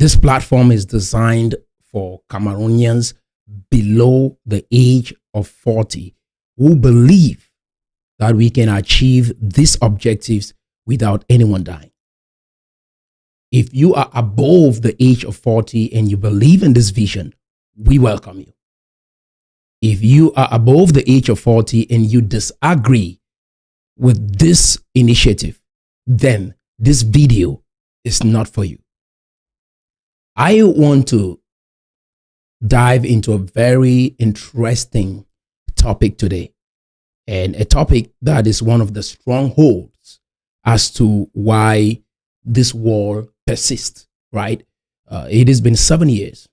This platform is designed for Cameroonians below the age of 40 who believe that we can achieve these objectives without anyone dying. If you are above the age of 40 and you believe in this vision, we welcome you. If you are above the age of 40 and you disagree with this initiative, then this video is not for you. I want to dive into a very interesting topic today, and a topic that is one of the strongholds as to why this war persists, right? It has been 7 years,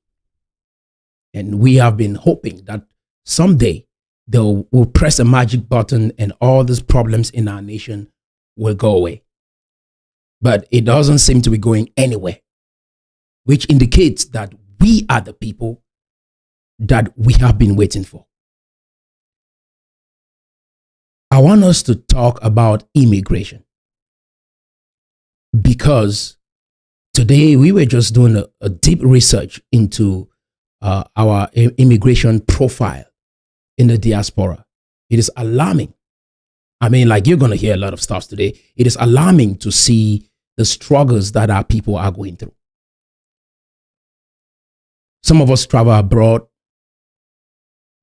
and we have been hoping that someday they'll press a magic button and all these problems in our nation will go away. But it doesn't seem to be going anywhere, which indicates that we are the people that we have been waiting for. I want us to talk about immigration, because today we were just doing a deep research into our immigration profile in the diaspora. It is alarming. I mean, like, you're going to hear a lot of stuff today. It is alarming to see the struggles that our people are going through. Some of us travel abroad.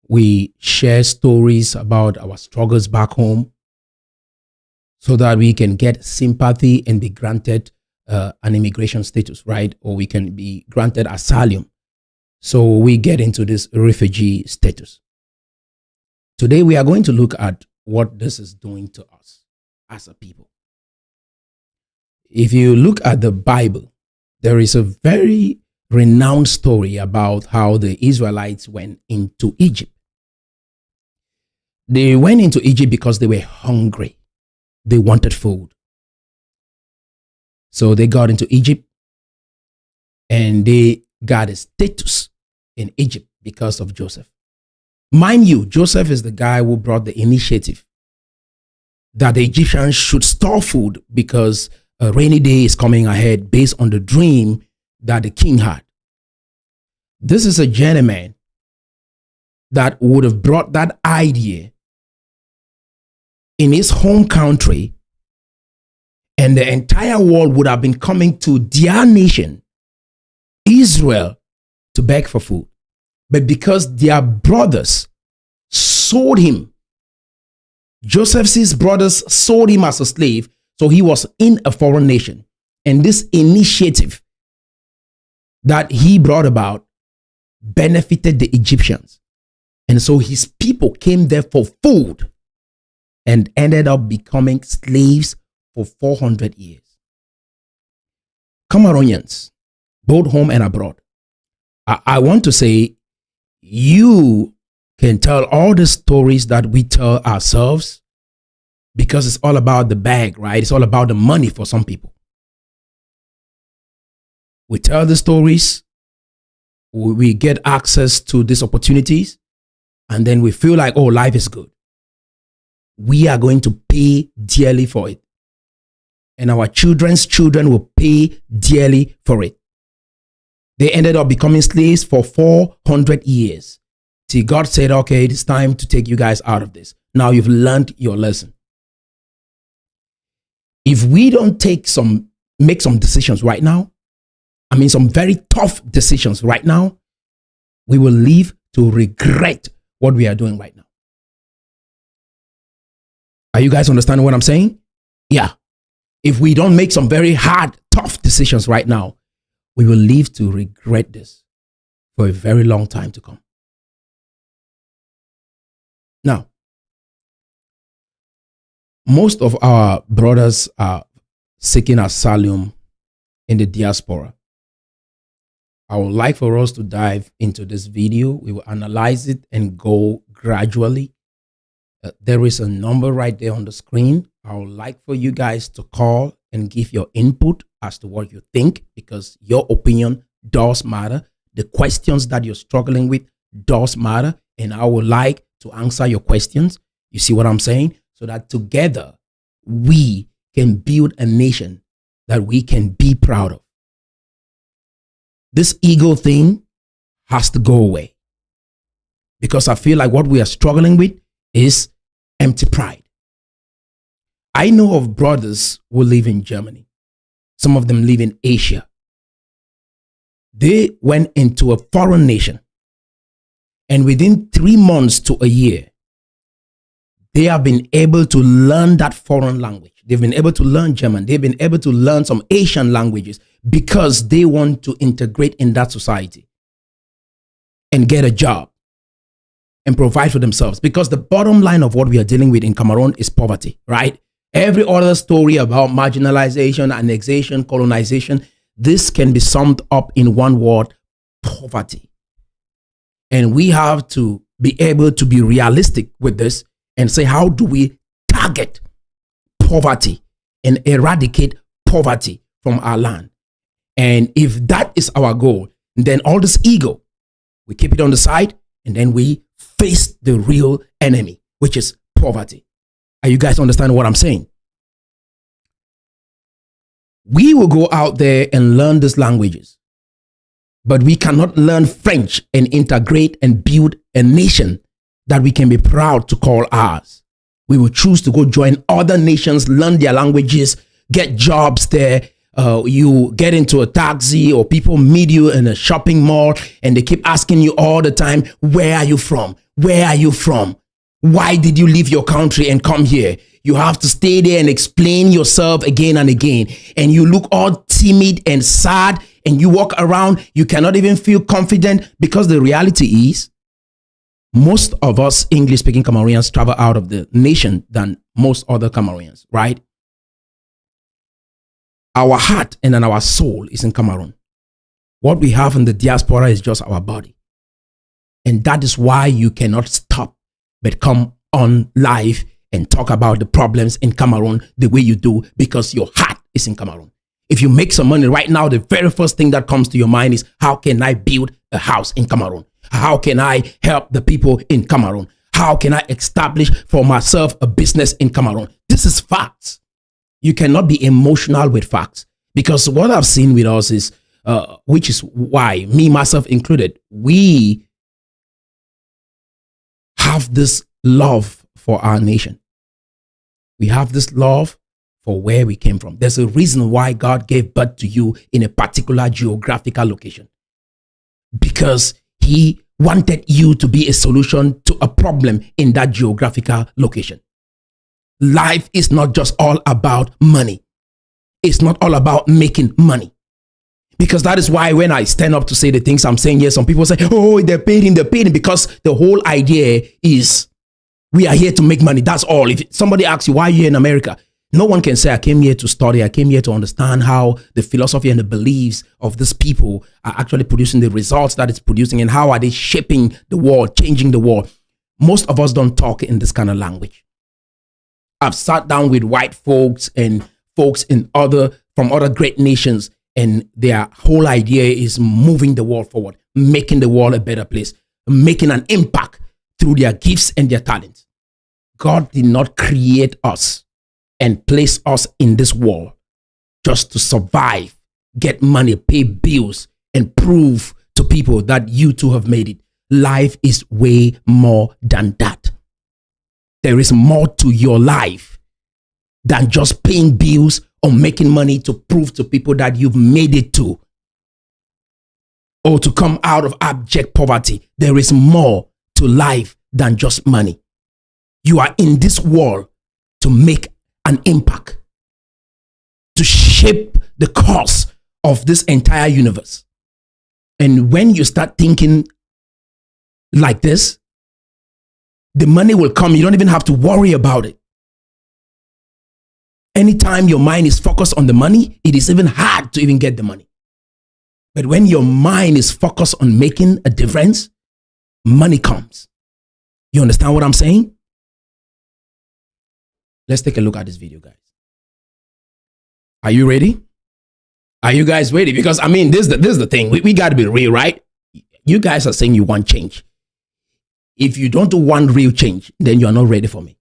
We share stories about our struggles back home so that we can get sympathy and be granted an immigration status, right? Or we can be granted asylum. So we get into this refugee status. Today, we are going to look at what this is doing to us as a people. If you look at the Bible, there is a very renowned story about how the Israelites went into Egypt. They went into Egypt because they were hungry. They wanted food. So they got into Egypt and they got a status in Egypt because of Joseph. Mind you, Joseph is the guy who brought the initiative that the Egyptians should store food because a rainy day is coming ahead based on the dream that the king had. This is a gentleman that would have brought that idea in his home country, and the entire world would have been coming to their nation, Israel, to beg for food. But because their brothers sold him, Joseph's brothers sold him as a slave, so he was in a foreign nation. And this initiative that he brought about benefited the Egyptians. And so his people came there for food and ended up becoming slaves for 400 years. Cameroonians, both home and abroad, I want to say, you can tell all the stories that we tell ourselves because it's all about the bag, right? It's all about the money for some people. We tell the stories, we get access to these opportunities, and then we feel like, oh, life is good. We are going to pay dearly for it. And our children's children will pay dearly for it. They ended up becoming slaves for 400 years. See, God said, okay, it's time to take you guys out of this. Now you've learned your lesson. If we don't make some decisions right now, I mean, some very tough decisions right now, we will live to regret what we are doing right now. Are you guys understanding what I'm saying? Yeah. If we don't make some very hard, tough decisions right now, we will live to regret this for a very long time to come. Now, most of our brothers are seeking asylum in the diaspora. I would like for us to dive into this video. We will analyze it and go gradually. There is a number right there on the screen. I would like for you guys to call and give your input as to what you think, because your opinion does matter. The questions that you're struggling with does matter, and I would like to answer your questions. You see what I'm saying? So that together we can build a nation that we can be proud of. This ego thing has to go away. Because I feel like what we are struggling with is empty pride. I know of brothers who live in Germany. Some of them live in Asia. They went into a foreign nation. And within 3 months to a year, they have been able to learn that foreign language. They've been able to learn German. They've been able to learn some Asian languages because they want to integrate in that society and get a job and provide for themselves. Because the bottom line of what we are dealing with in Cameroon is poverty, right? Every other story about marginalization, annexation, colonization, this can be summed up in one word: poverty. And we have to be able to be realistic with this and say, how do we target poverty and eradicate poverty from our land? And if that is our goal, then all this ego, we keep it on the side, and then we face the real enemy, which is poverty. Are you guys understanding what I'm saying? We will go out there and learn these languages, but we cannot learn French and integrate and build a nation that we can be proud to call ours. We will choose to go join other nations, learn their languages, get jobs there. You get into a taxi or people meet you in a shopping mall and they keep asking you all the time, where are you from? Where are you from? Why did you leave your country and come here? You have to stay there and explain yourself again and again. And you look all timid and sad and you walk around. You cannot even feel confident, because the reality is most of us English-speaking Cameroonians travel out of the nation than most other Cameroonians, right? Our heart and our soul is in Cameroon. What we have in the diaspora is just our body. And that is why you cannot stop but come on live and talk about the problems in Cameroon the way you do, because your heart is in Cameroon. If you make some money right now, the very first thing that comes to your mind is, how can I build a house in Cameroon? How can I help the people in Cameroon? How can I establish for myself a business in Cameroon? This is facts. You cannot be emotional with facts, because what I've seen with us is, which is why, me, myself included, we have this love for our nation. We have this love for where we came from. There's a reason why God gave birth to you in a particular geographical location, because He wanted you to be a solution to a problem in that geographical location. Life is not just all about money. It's not all about making money. Because that is why when I stand up to say the things I'm saying here, some people say, oh, they're paid him, because the whole idea is we are here to make money. That's all. If somebody asks you, why are you here in America? No one can say, I came here to study. I came here to understand how the philosophy and the beliefs of these people are actually producing the results that it's producing, and how are they shaping the world, changing the world. Most of us don't talk in this kind of language. I've sat down with white folks and folks from other great nations, and their whole idea is moving the world forward, making the world a better place, making an impact through their gifts and their talents. God did not create us and place us in this world just to survive, get money, pay bills, and prove to people that you too have made it. Life is way more than that. There is more to your life than just paying bills or making money to prove to people that you've made it to, or to come out of abject poverty. There is more to life than just money. You are in this world to make an impact, to shape the course of this entire universe. And when you start thinking like this, the money will come. You don't even have to worry about it. Anytime your mind is focused on the money, it is even hard to even get the money. But when your mind is focused on making a difference, money comes. You understand what I'm saying? Let's take a look at this video, guys. Are you ready? Are you guys ready? Because I mean, this is the thing. We got to be real, right? You guys are saying you want change. If you don't want real change, then you are not ready for me.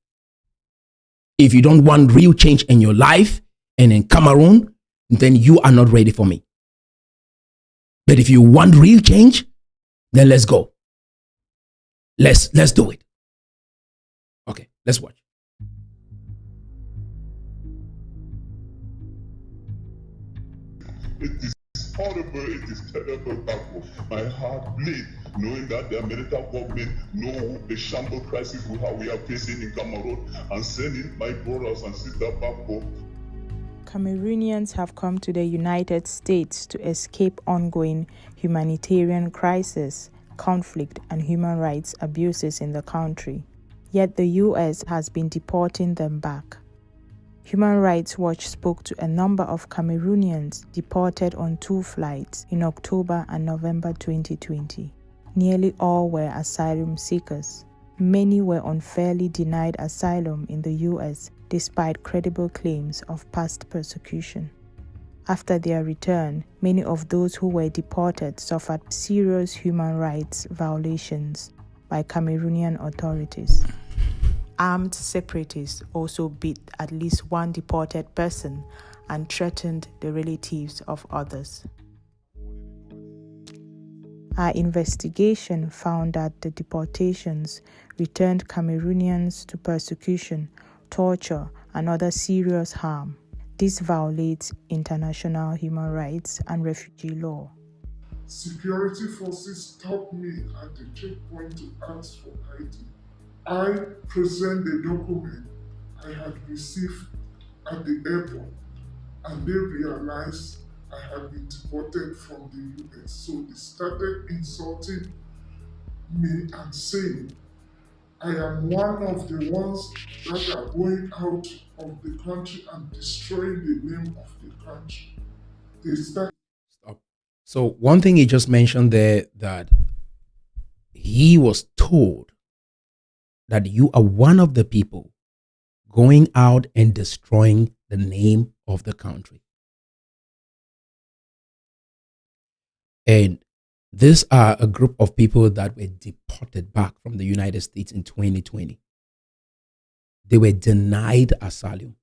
If you don't want real change in your life and in Cameroon, then you are not ready for me. But if you want real change, then let's go. Let's do it. Okay, let's watch. It is horrible, it is terrible, Bako. My heart bleeds knowing that the American government know the shamble crisis we are facing in Cameroon, and sending my brothers and sisters Bako. Cameroonians have come to the United States to escape ongoing humanitarian crisis, conflict, and human rights abuses in the country. Yet the US has been deporting them back. Human Rights Watch spoke to a number of Cameroonians deported on 2 flights in October and November 2020. Nearly all were asylum seekers. Many were unfairly denied asylum in the US despite credible claims of past persecution. After their return, many of those who were deported suffered serious human rights violations by Cameroonian authorities. Armed separatists also beat at least one deported person and threatened the relatives of others. Our investigation found that the deportations returned Cameroonians to persecution, torture, and other serious harm. This violates international human rights and refugee law. Security forces stopped me at the checkpoint to ask for ID. I present the document I had received at the airport, and they realized I had been deported from the US. So they started insulting me and saying, I am one of the ones that are going out of the country and destroying the name of the country. They started. Stop. So one thing he just mentioned there, that he was told that you are one of the people going out and destroying the name of the country. And these are a group of people that were deported back from the United States in 2020. They were denied asylum.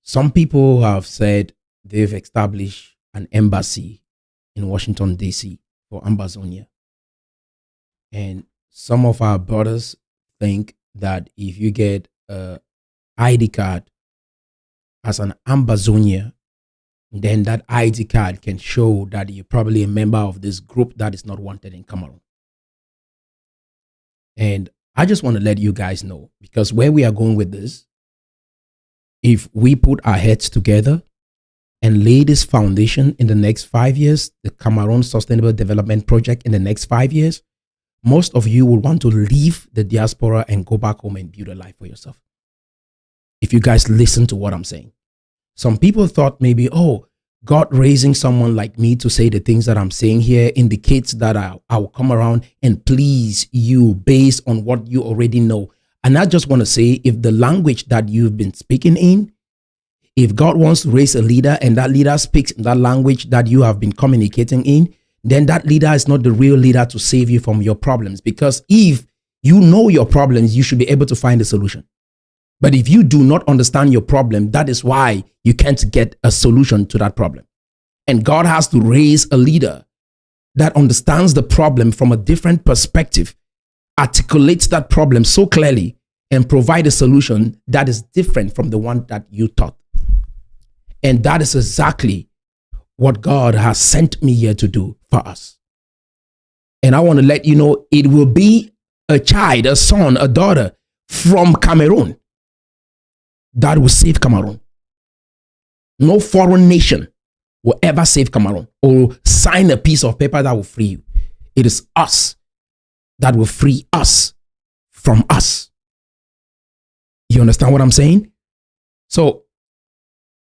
Some people have said they've established an embassy in Washington, D.C. for Ambazonia. And some of our brothers think that if you get an ID card as an Ambazonia, then that ID card can show that you're probably a member of this group that is not wanted in Cameroon. And I just want to let you guys know, because where we are going with this, if we put our heads together and lay this foundation in the next 5 years, the Cameroon Sustainable Development Project in the next 5 years, most of you will want to leave the diaspora and go back home and build a life for yourself. If you guys listen to what I'm saying. Some people thought maybe, oh, God raising someone like me to say the things that I'm saying here indicates that I will come around and please you based on what you already know. And I just want to say, if the language that you've been speaking in, if God wants to raise a leader and that leader speaks in that language that you have been communicating in, then that leader is not the real leader to save you from your problems. Because if you know your problems, you should be able to find a solution. But if you do not understand your problem, that is why you can't get a solution to that problem. And God has to raise a leader that understands the problem from a different perspective, articulates that problem so clearly, and provide a solution that is different from the one that you thought. And that is exactly what God has sent me here to do for us. And I want to let you know, it will be a child, a son, a daughter from Cameroon that will save Cameroon. No foreign nation will ever save Cameroon or sign a piece of paper that will free you. It is us that will free us from us. You understand what I'm saying? So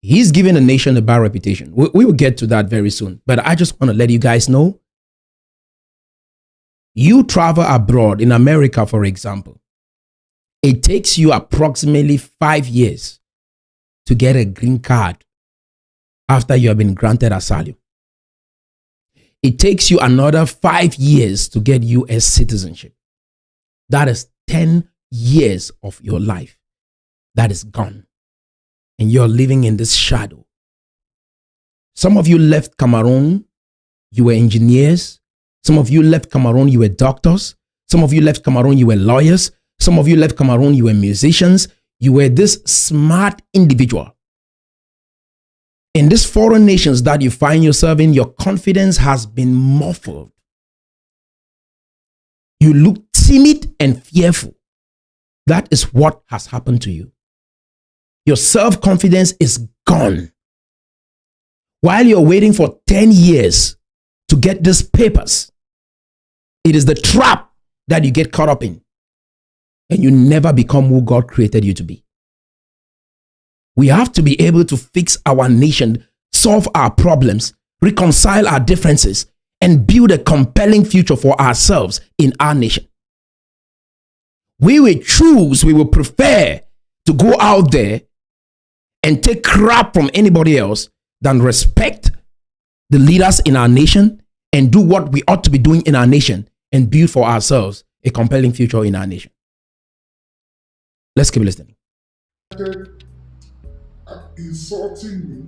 he's giving a nation a bad reputation. We will get to that very soon. But I just want to let you guys know, you travel abroad in America, for example, it takes you approximately 5 years to get a green card after you have been granted asylum. It takes you another 5 years to get US citizenship. That is 10 years of your life that is gone. And you're living in this shadow. Some of you left Cameroon, you were engineers. Some of you left Cameroon, you were doctors. Some of you left Cameroon, you were lawyers. Some of you left Cameroon, you were musicians. You were this smart individual. In these foreign nations that you find yourself in, your confidence has been muffled. You look timid and fearful. That is what has happened to you. Your self-confidence is gone. While you're waiting for 10 years to get these papers, it is the trap that you get caught up in. And you never become who God created you to be. We have to be able to fix our nation, solve our problems, reconcile our differences, and build a compelling future for ourselves in our nation. We will prefer to go out there and take crap from anybody else than respect the leaders in our nation and do what we ought to be doing in our nation and build for ourselves a compelling future in our nation. Let's keep listening. Insulting me,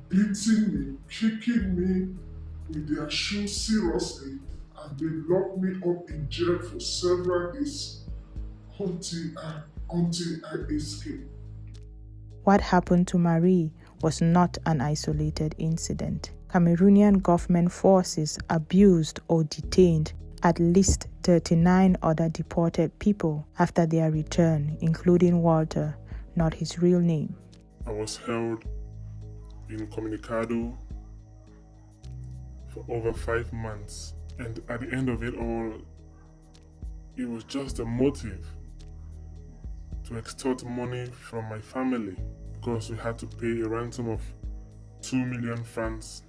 beating me, kicking me with their shoes seriously, and they locked me up in jail for several days until I escaped. What happened to Marie was not an isolated incident. Cameroonian government forces abused or detained at least 39 other deported people after their return, including Walter, not his real name. I was held in Communicado for over 5 months, and at the end of it all, it was just a motive to extort money from my family because we had to pay a ransom of 2 million francs,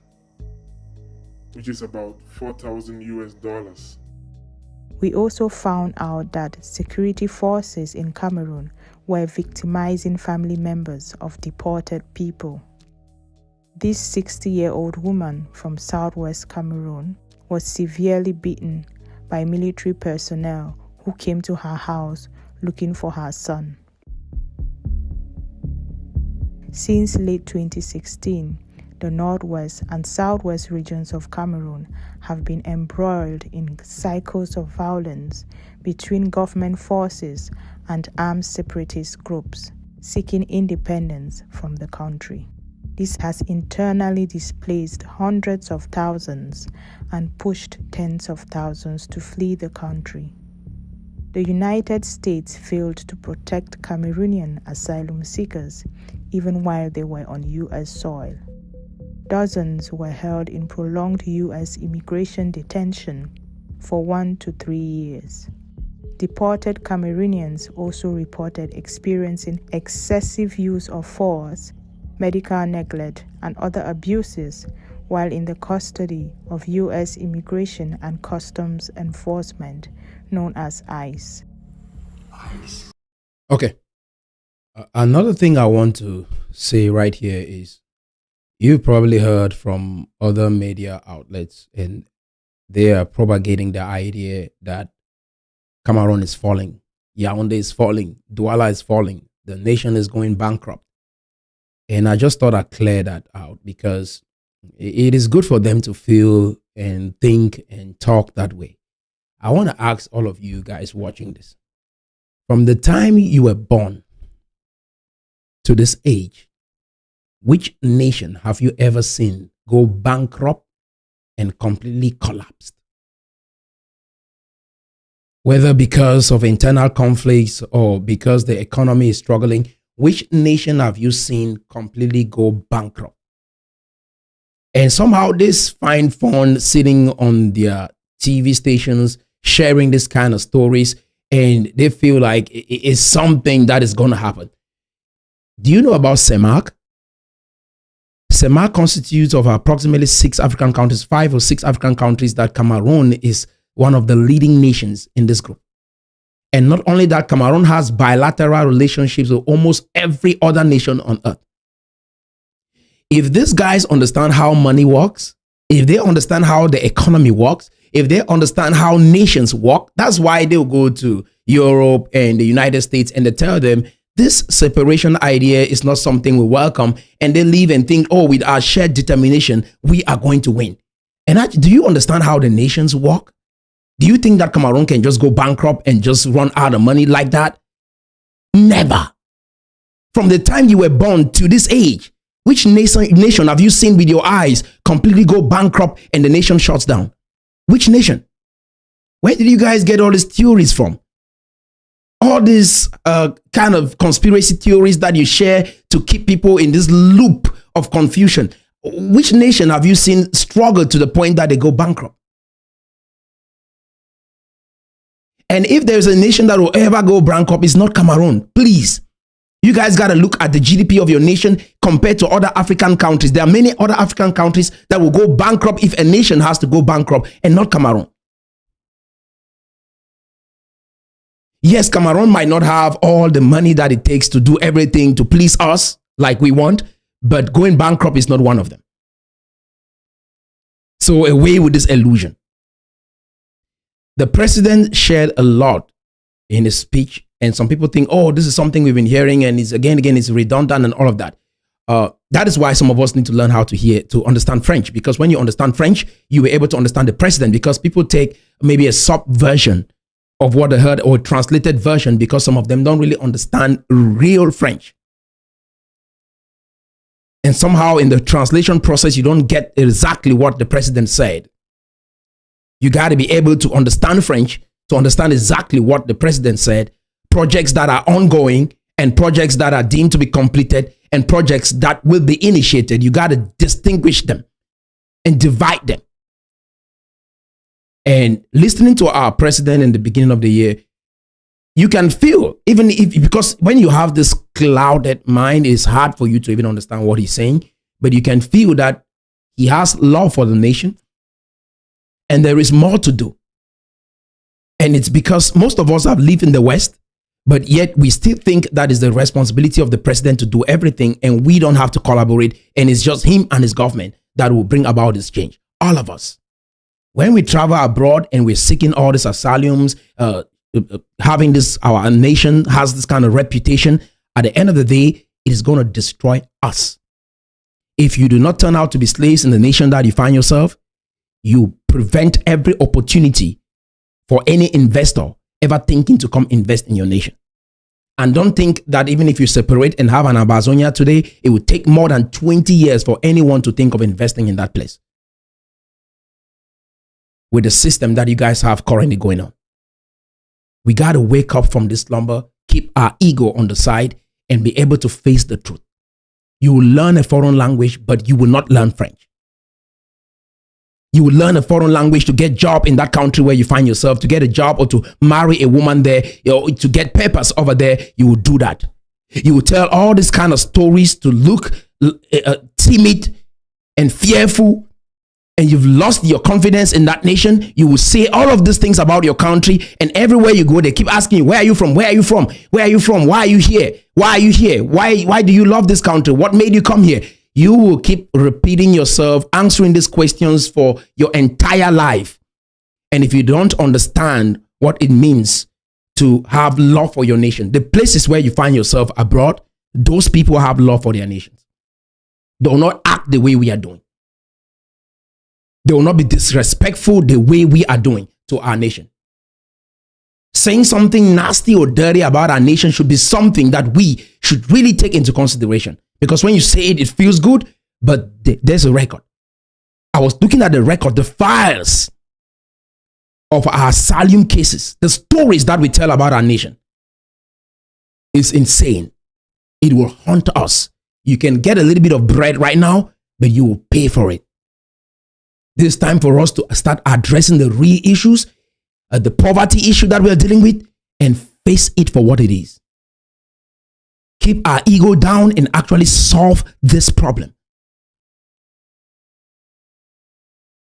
which is about $4,000. We also found out that security forces in Cameroon were victimizing family members of deported people. This 60-year-old woman from southwest Cameroon was severely beaten by military personnel who came to her house looking for her son. Since late 2016, the northwest and southwest regions of Cameroon have been embroiled in cycles of violence between government forces and armed separatist groups seeking independence from the country. This has internally displaced hundreds of thousands and pushed tens of thousands to flee the country. The United States failed to protect Cameroonian asylum seekers even while they were on U.S. soil. Dozens were held in prolonged U.S. immigration detention for 1 to 3 years. Deported Cameroonians also reported experiencing excessive use of force, medical neglect, and other abuses while in the custody of U.S. Immigration and Customs Enforcement, known as ICE. Okay. Another thing I want to say right here is you've probably heard from other media outlets, and they are propagating the idea that Cameroon is falling, Yaoundé is falling, Douala is falling, the nation is going bankrupt. And I just thought I'd clear that out because it is good for them to feel and think and talk that way. I want to ask all of you guys watching this. From the time you were born to this age, which nation have you ever seen go bankrupt and completely collapsed? Whether because of internal conflicts or because the economy is struggling, which nation have you seen completely go bankrupt? And somehow they find fun sitting on their TV stations, sharing this kind of stories, and they feel like it is something that is going to happen. Do you know about CEMAC? CEMAC constitutes of approximately 6 African countries, 5 or 6 African countries, that Cameroon is one of the leading nations in this group. And not only that, Cameroon has bilateral relationships with almost every other nation on earth. If these guys understand how money works, if they understand how the economy works, if they understand how nations work, that's why they'll go to Europe and the United States and they tell them this separation idea is not something we welcome, and they leave and think, oh, with our shared determination, we are going to win. And do you understand how the nations work? Do you think that Cameroon can just go bankrupt and just run out of money like that? Never. From the time you were born to this age, which nation have you seen with your eyes completely go bankrupt and the nation shuts down? Which nation? Where did you guys get all these theories from? All these kind of conspiracy theories that you share to keep people in this loop of confusion. Which nation have you seen struggle to the point that they go bankrupt? And if there's a nation that will ever go bankrupt, it's not Cameroon. Please. You guys got to look at the GDP of your nation compared to other African countries. There are many other African countries that will go bankrupt if a nation has to go bankrupt, and not Cameroon. Yes, Cameroon might not have all the money that it takes to do everything to please us like we want, but going bankrupt is not one of them. So away with this illusion. The president shared a lot in his speech, and some people think, oh, this is something we've been hearing, and it's again, it's redundant and all of that. That is why some of us need to learn how to understand French, because when you understand French, you were able to understand the president, because people take maybe a sub-version of what they heard or a translated version, because some of them don't really understand real French. And somehow in the translation process, you don't get exactly what the president said. You got to be able to understand French to understand exactly what the president said, projects that are ongoing and projects that are deemed to be completed and projects that will be initiated. You got to distinguish them and divide them. And listening to our president in the beginning of the year, you can feel, even if, because when you have this clouded mind, it's hard for you to even understand what he's saying, but you can feel that he has love for the nation and there is more to do. And it's because most of us have lived in the West, but yet we still think that is the responsibility of the president to do everything, and we don't have to collaborate, and it's just him and his government that will bring about this change. All of us. When we travel abroad and we're seeking all these asylums, having this, our nation has this kind of reputation, at the end of the day, it is going to destroy us. If you do not turn out to be slaves in the nation that you find yourself, you prevent every opportunity for any investor ever thinking to come invest in your nation. And don't think that even if you separate and have an Ambazonia today, it would take more than 20 years for anyone to think of investing in that place. With the system that you guys have currently going on. We got to wake up from this slumber, keep our ego on the side, and be able to face the truth. You will learn a foreign language, but you will not learn French. You will learn a foreign language to get a job in that country where you find yourself, to get a job or to marry a woman there, or to get papers over there. You will do that. You will tell all these kind of stories to look timid and fearful, and you've lost your confidence in that nation. You will say all of these things about your country, and everywhere you go, they keep asking you, where are you from? Where are you from? Where are you from? Why are you here? Why are you here? Why do you love this country? What made you come here? You will keep repeating yourself, answering these questions for your entire life. And if you don't understand what it means to have love for your nation, the places where you find yourself abroad, those people have love for their nations. They will not act the way we are doing. They will not be disrespectful the way we are doing to our nation. Saying something nasty or dirty about our nation should be something that we should really take into consideration. Because when you say it, it feels good, but there's a record. I was looking at the record, the files of our asylum cases, the stories that we tell about our nation. It's insane. It will haunt us. You can get a little bit of bread right now, but you will pay for it. This time for us to start addressing the real issues, the poverty issue that we are dealing with, and face it for what it is. Keep our ego down and actually solve this problem.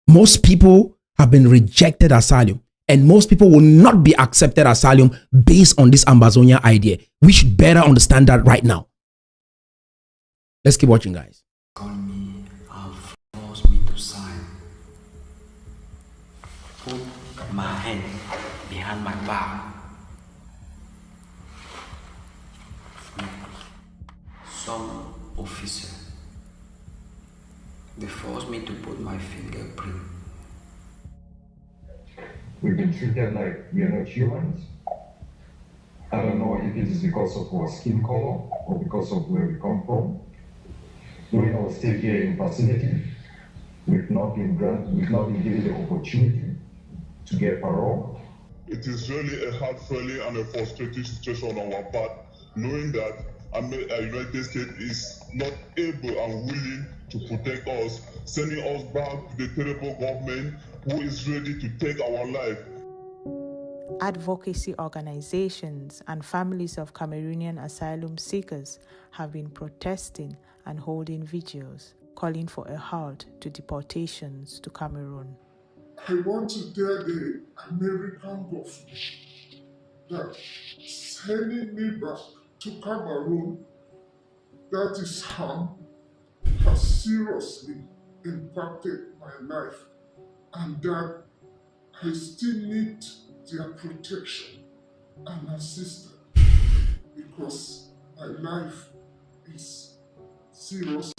Most people have been rejected asylum, and most people will not be accepted asylum based on this Ambazonia idea. We should better understand that right now. Let's keep watching, guys. Forced me to sign. Put my hand behind my back. put my fingerprint. We've been treated like we are not humans. I don't know if it is because of our skin color or because of where we come from. During our stay here in facility, we've not been given the opportunity to get parole. It is really a heart-friendly and a frustrating situation on our part, knowing that United States is not able and willing to protect us, sending us back to the terrible government who is ready to take our life. Advocacy organizations and families of Cameroonian asylum seekers have been protesting and holding vigils, calling for a halt to deportations to Cameroon. I want to tell the American government that sending me back to Cameroon, that is harm, has seriously impacted my life, and that I still need their protection and assistance because my life is seriously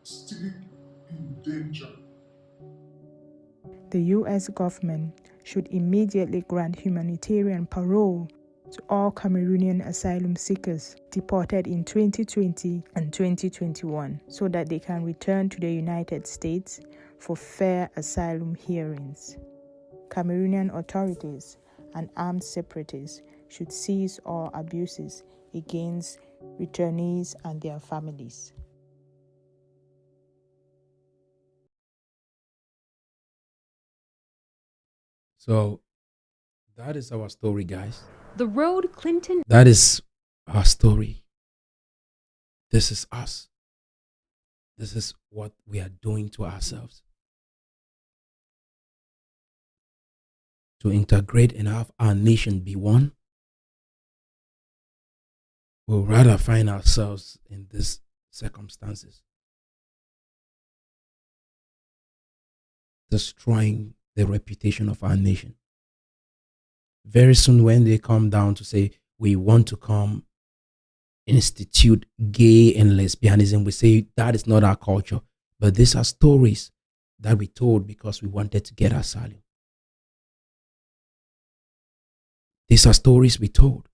still in danger. The U.S. government should immediately grant humanitarian parole to all Cameroonian asylum seekers deported in 2020 and 2021 so that they can return to the United States for fair asylum hearings. Cameroonian authorities and armed separatists should cease all abuses against returnees and their families. So that is our story, guys. The road Clinton. That is our story. This is us. This is what we are doing to ourselves. To integrate and have our nation be one, we'll rather find ourselves in these circumstances, destroying the reputation of our nation. Very soon, when they come down to say, we want to come institute gay and lesbianism, we say that is not our culture. But these are stories that we told because we wanted to get asylum. These are stories we told.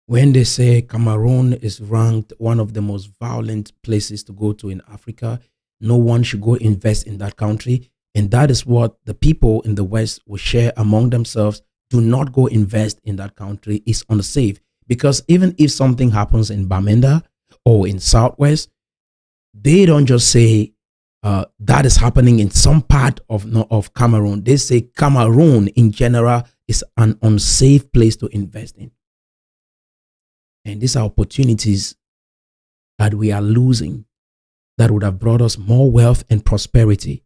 When they say Cameroon is ranked one of the most violent places to go to in Africa, no one should go invest in that country. And that is what the people in the West will share among themselves. Do not go invest in that country. It's unsafe. Because even if something happens in Bamenda or in Southwest, they don't just say that is happening in some part of Cameroon. They say Cameroon in general is an unsafe place to invest in. And these are opportunities that we are losing that would have brought us more wealth and prosperity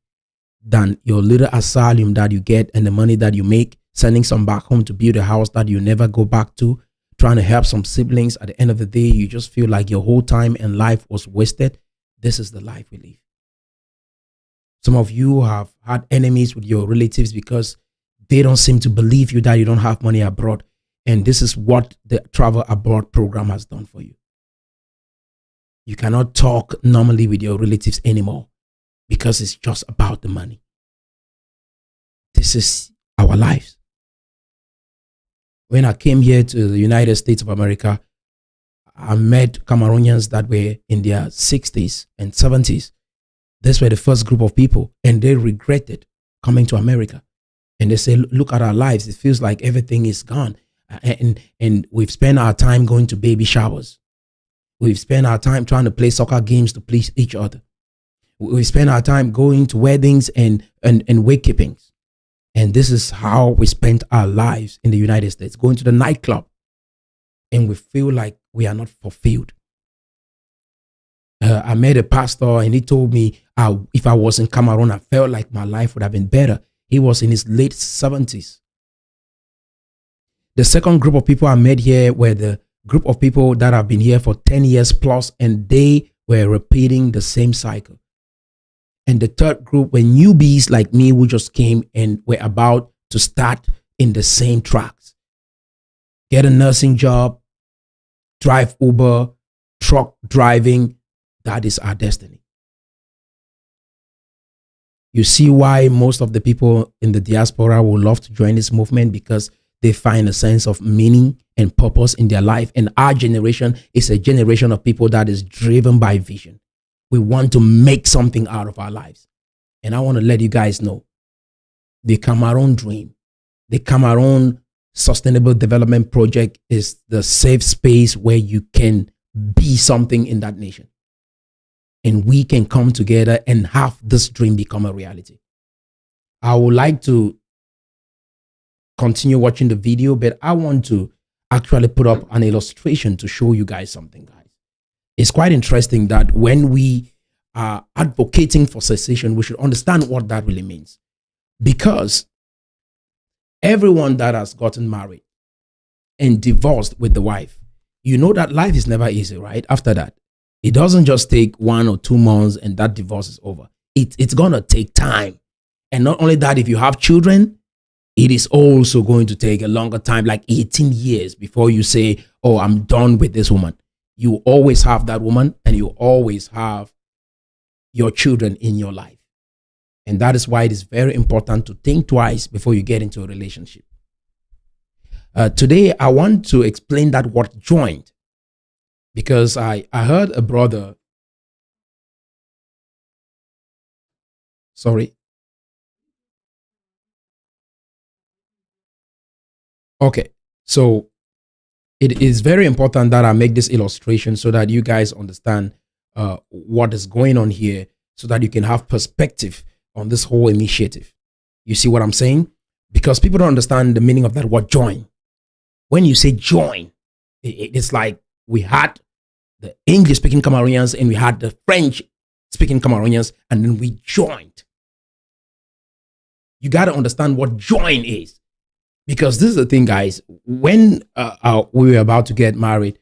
than your little asylum that you get and the money that you make, sending some back home to build a house that you never go back to, trying to help some siblings. At the end of the day, you just feel like your whole time and life was wasted. This is the life we live. Some of you have had enemies with your relatives because they don't seem to believe you that you don't have money abroad. And this is what the Travel Abroad program has done for you. You cannot talk normally with your relatives anymore because it's just about the money. This is our lives. When I came here to the United States of America, I met Cameroonians that were in their 60s and 70s. These were the first group of people, and they regretted coming to America. And they say, look at our lives. It feels like everything is gone. And we've spent our time going to baby showers. We've spent our time trying to play soccer games to please each other. We spend our time going to weddings and wake keepings. And this is how we spent our lives in the United States, going to the nightclub. And we feel like we are not fulfilled. I met a pastor and he told me if I was in Cameroon, I felt like my life would have been better. He was in his late 70s. The second group of people I met here were the group of people that have been here for 10 years plus, and they were repeating the same cycle. And the third group were newbies like me who just came and were about to start in the same tracks. Get a nursing job, drive Uber, truck driving, that is our destiny. You see why most of the people in the diaspora will love to join this movement, because they find a sense of meaning and purpose in their life. And our generation is a generation of people that is driven by vision. We want to make something out of our lives. And I want to let you guys know, the Cameroon dream, the Cameroon Sustainable Development Project is the safe space where you can be something in that nation. And we can come together and have this dream become a reality. I would like to continue watching the video, but I want to actually put up an illustration to show you guys something, guys. It's quite interesting that when we are advocating for cessation, we should understand what that really means. Because everyone that has gotten married and divorced with the wife, you know that life is never easy, right? After that, it doesn't just take 1 or 2 months and that divorce is over. It's going to take time. And not only that, if you have children, it is also going to take a longer time, like 18 years before you say, oh, I'm done with this woman. You always have that woman and you always have your children in your life. And that is why it is very important to think twice before you get into a relationship. Today, I want to explain that word joined, because I heard a brother. Sorry. Okay, so it is very important that I make this illustration so that you guys understand what is going on here, so that you can have perspective on this whole initiative. You see what I'm saying? Because people don't understand the meaning of that word join. When you say join, it's like we had the English speaking Cameroonians and we had the French speaking Cameroonians, and then we joined. You got to understand what join is. Because this is the thing, guys. When we were about to get married,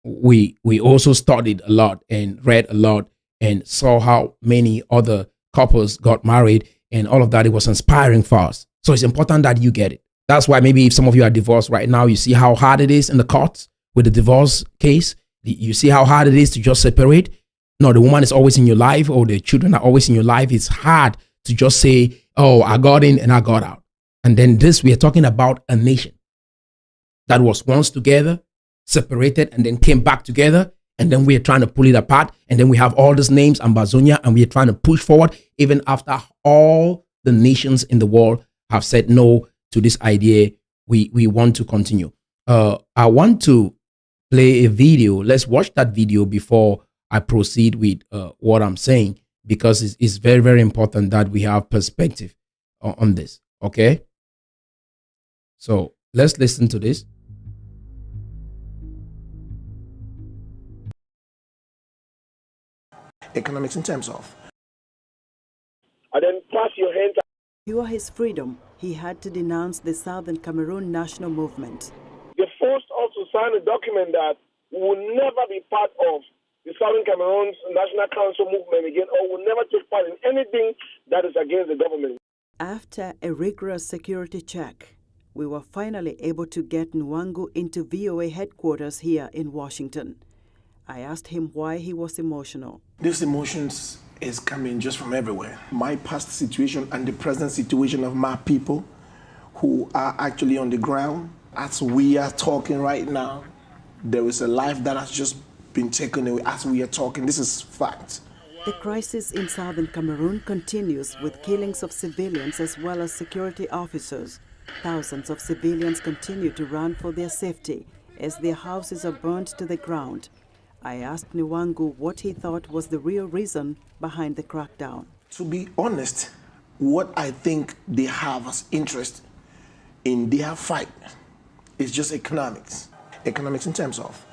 we also studied a lot and read a lot and saw how many other couples got married, and all of that. It was inspiring for us. So it's important that you get it. That's why maybe if some of you are divorced right now, you see how hard it is in the courts with the divorce case. You see how hard it is to just separate. No, the woman is always in your life, or the children are always in your life. It's hard to just say, oh, I got in and I got out. And then we are talking about a nation that was once together, separated, and then came back together. And then we are trying to pull it apart. And then we have all these names, Ambazonia, and we are trying to push forward, even after all the nations in the world have said no to this idea. We want to continue. I want to play a video. Let's watch that video before I proceed with what I'm saying, because it's very, very important that we have perspective on this. Okay? So let's listen to this. Economics in terms of. And then pass your hand. For his freedom, he had to denounce the Southern Cameroon national movement. They forced us to sign a document that we will never be part of the Southern Cameroon's National Council movement again, or will never take part in anything that is against the government. After a rigorous security check, we were finally able to get Nwangu into VOA headquarters here in Washington. I asked him why he was emotional. These emotions is coming just from everywhere. My past situation and the present situation of my people who are actually on the ground. As we are talking right now, there is a life that has just been taken away as we are talking. This is fact. The crisis in southern Cameroon continues with killings of civilians as well as security officers. Thousands of civilians continue to run for their safety as their houses are burned to the ground. I asked Nwangu what he thought was the real reason behind the crackdown. To be honest, what I think they have as interest in their fight is just economics. Economics in terms of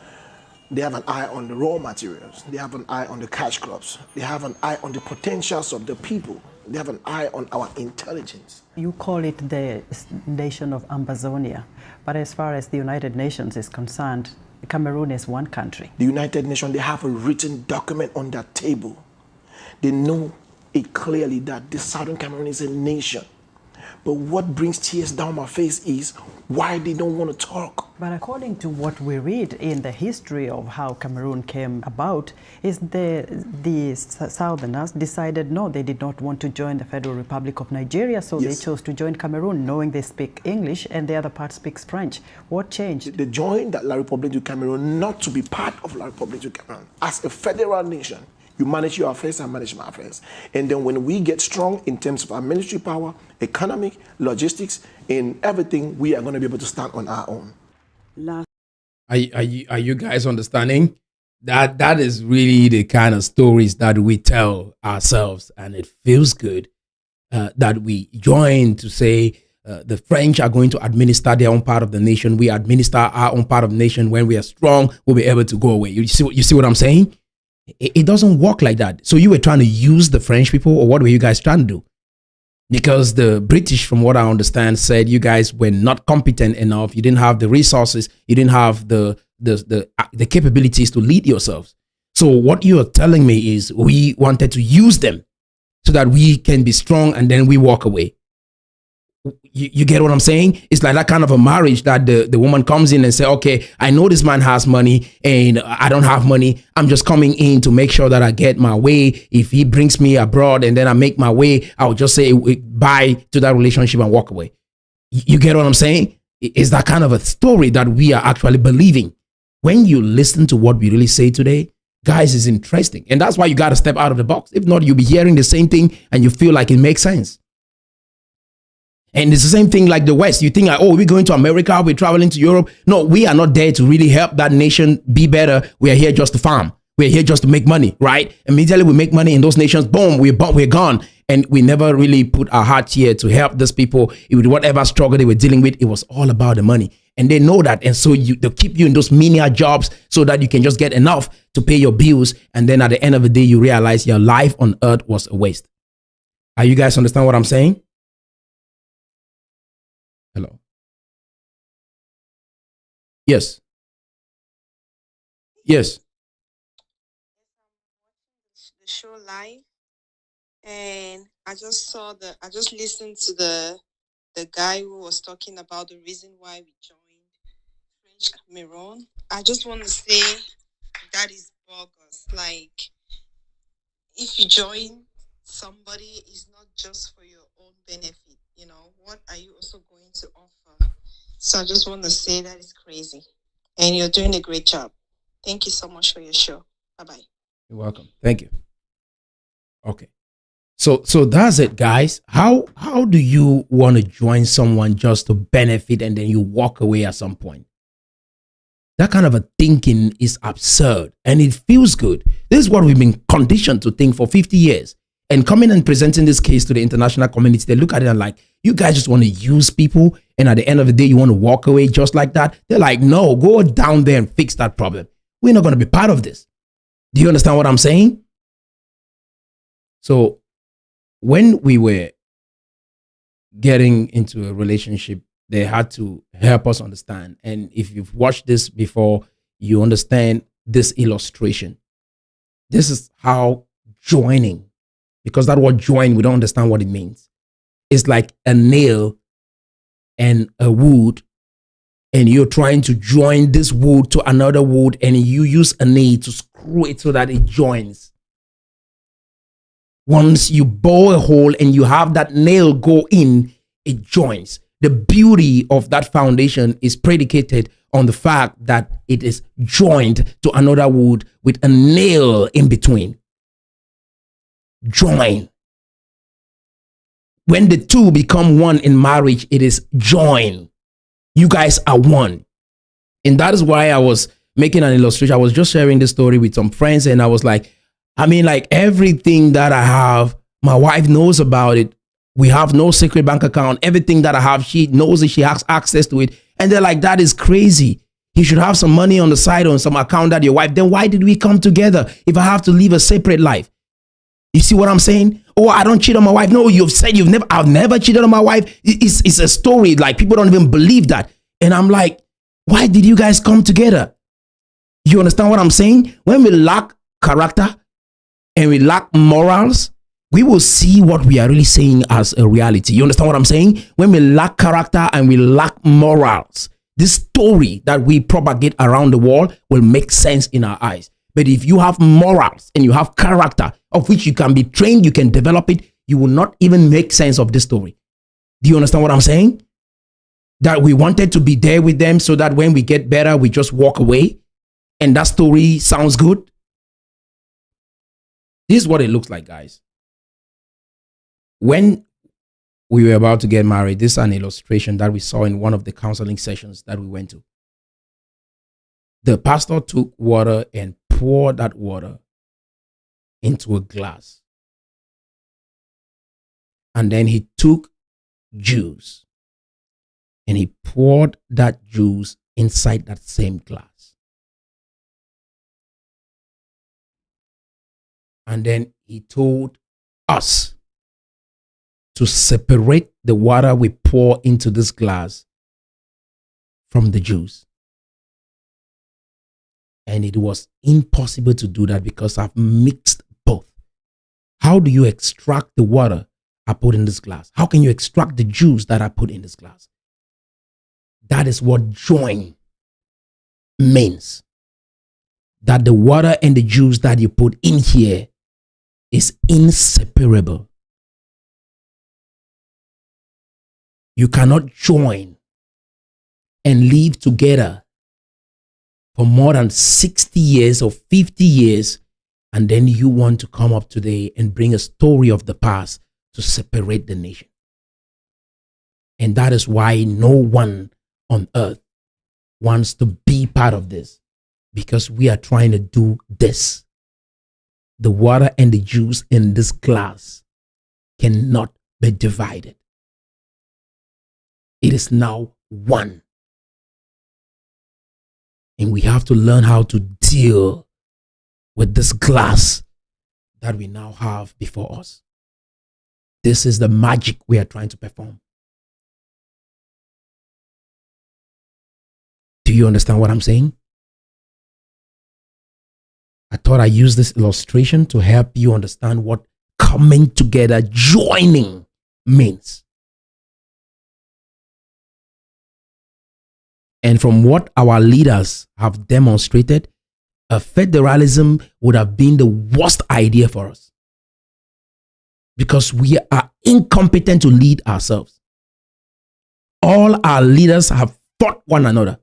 they have an eye on the raw materials, they have an eye on the cash crops, they have an eye on the potentials of the people, they have an eye on our intelligence. You call it the nation of Ambazonia, but as far as the United Nations is concerned, Cameroon is one country. The United Nations, they have a written document on that table. They know it clearly that the Southern Cameroon is a nation. But what brings tears down my face is why they don't want to talk. But according to what we read in the history of how Cameroon came about, is the Southerners decided no, they did not want to join the Federal Republic of Nigeria, so they chose to join Cameroon, knowing they speak English and the other part speaks French. What changed? They joined La République du Cameroon not to be part of La République du Cameroon. As a federal nation, you manage your affairs, I manage my affairs. And then when we get strong in terms of our military power, economic, logistics, in everything, we are going to be able to stand on our own. Are you guys understanding? That is really the kind of stories that we tell ourselves, and it feels good that we join to say the French are going to administer their own part of the nation. We administer our own part of the nation. When we are strong, we'll be able to go away. You see what I'm saying? It doesn't work like that. So you were trying to use the French people, or what were you guys trying to do? Because the British, from what I understand, said you guys were not competent enough. You didn't have the resources. You didn't have the capabilities to lead yourselves. So what you are telling me is we wanted to use them so that we can be strong, and then we walk away. You get what I'm saying? It's like that kind of a marriage that the woman comes in and say, okay, I know this man has money and I don't have money. I'm just coming in to make sure that I get my way. If he brings me abroad and then I make my way, I'll just say bye to that relationship and walk away. You get what I'm saying? It's that kind of a story that we are actually believing. When you listen to what we really say today, guys, it's interesting. And that's why you got to step out of the box. If not, you'll be hearing the same thing and you feel like it makes sense. And it's the same thing like the West. You think, like, oh, we're going to America, we're traveling to Europe. No, we are not there to really help that nation be better. We are here just to farm. We're here just to make money, right? Immediately we make money in those nations, boom, we're gone. And we never really put our heart here to help these people with whatever struggle they were dealing with. It was all about the money. And they know that. And so they'll keep you in those menial jobs so that you can just get enough to pay your bills. And then at the end of the day, you realize your life on earth was a waste. Are you guys understand what I'm saying? Hello. Yes. Yes. The show live, and I just listened to the guy who was talking about the reason why we joined French Cameroon. I just want to say that is bogus. Like, if you join somebody, it's not just for your own benefit. You know, what are you also going to offer? So I just want to say that is crazy. And you're doing a great job. Thank you so much for your show. Bye-bye. You're welcome. Thank you. Okay. So that's it, guys. How do you want to join someone just to benefit and then you walk away at some point? That kind of a thinking is absurd and it feels good. This is what we've been conditioned to think for 50 years. And coming and presenting this case to the international community, they look at it and like, you guys just want to use people. And at the end of the day, you want to walk away just like that. They're like, no, go down there and fix that problem. We're not going to be part of this. Do you understand what I'm saying? So when we were getting into a relationship, they had to help us understand. And if you've watched this before, you understand this illustration. This is how joining, because that word join, we don't understand what it means. It's like a nail and a wood, and you're trying to join this wood to another wood, and you use a nail to screw it so that it joins. Once you bore a hole and you have that nail go in, it joins. The beauty of that foundation is predicated on the fact that it is joined to another wood with a nail in between. Join. When the two become one in marriage, it is join. You guys are one. And that is why I was making an illustration. I was just sharing this story with some friends, and I was like, I mean, like everything that I have, my wife knows about it. We have no secret bank account. Everything that I have, she knows it. She has access to it. And they're like, that is crazy. You should have some money on the side on some account that your wife. Then why did we come together if I have to live a separate life? You see what I'm saying? Oh, I don't cheat on my wife. No, you've said I've never cheated on my wife. It's a story. Like, people don't even believe that. And I'm like, why did you guys come together? You understand what I'm saying? When we lack character and we lack morals, we will see what we are really saying as a reality. You understand what I'm saying? When we lack character and we lack morals, this story that we propagate around the world will make sense in our eyes. But if you have morals and you have character of which you can be trained, you can develop it, you will not even make sense of this story. Do you understand what I'm saying? That we wanted to be there with them so that when we get better, we just walk away and that story sounds good. This is what it looks like, guys. When we were about to get married, this is an illustration that we saw in one of the counseling sessions that we went to. The pastor took water and poured that water into a glass. And then he took juice and he poured that juice inside that same glass. And then he told us to separate the water we pour into this glass from the juice. And it was impossible to do that because I've mixed both. How do you extract the water I put in this glass? How can you extract the juice that I put in this glass? That is what join means. That the water and the juice that you put in here is inseparable. You cannot join and live together for more than 60 years or 50 years, and then you want to come up today and bring a story of the past to separate the nation. And that is why no one on earth wants to be part of this, because we are trying to do this. The water and the juice in this glass cannot be divided. It is now one. And we have to learn how to deal with this glass that we now have before us. This is the magic we are trying to perform. Do you understand what I'm saying? I thought I used this illustration to help you understand what coming together, joining means. And from what our leaders have demonstrated, a federalism would have been the worst idea for us, because we are incompetent to lead ourselves. All our leaders have fought one another.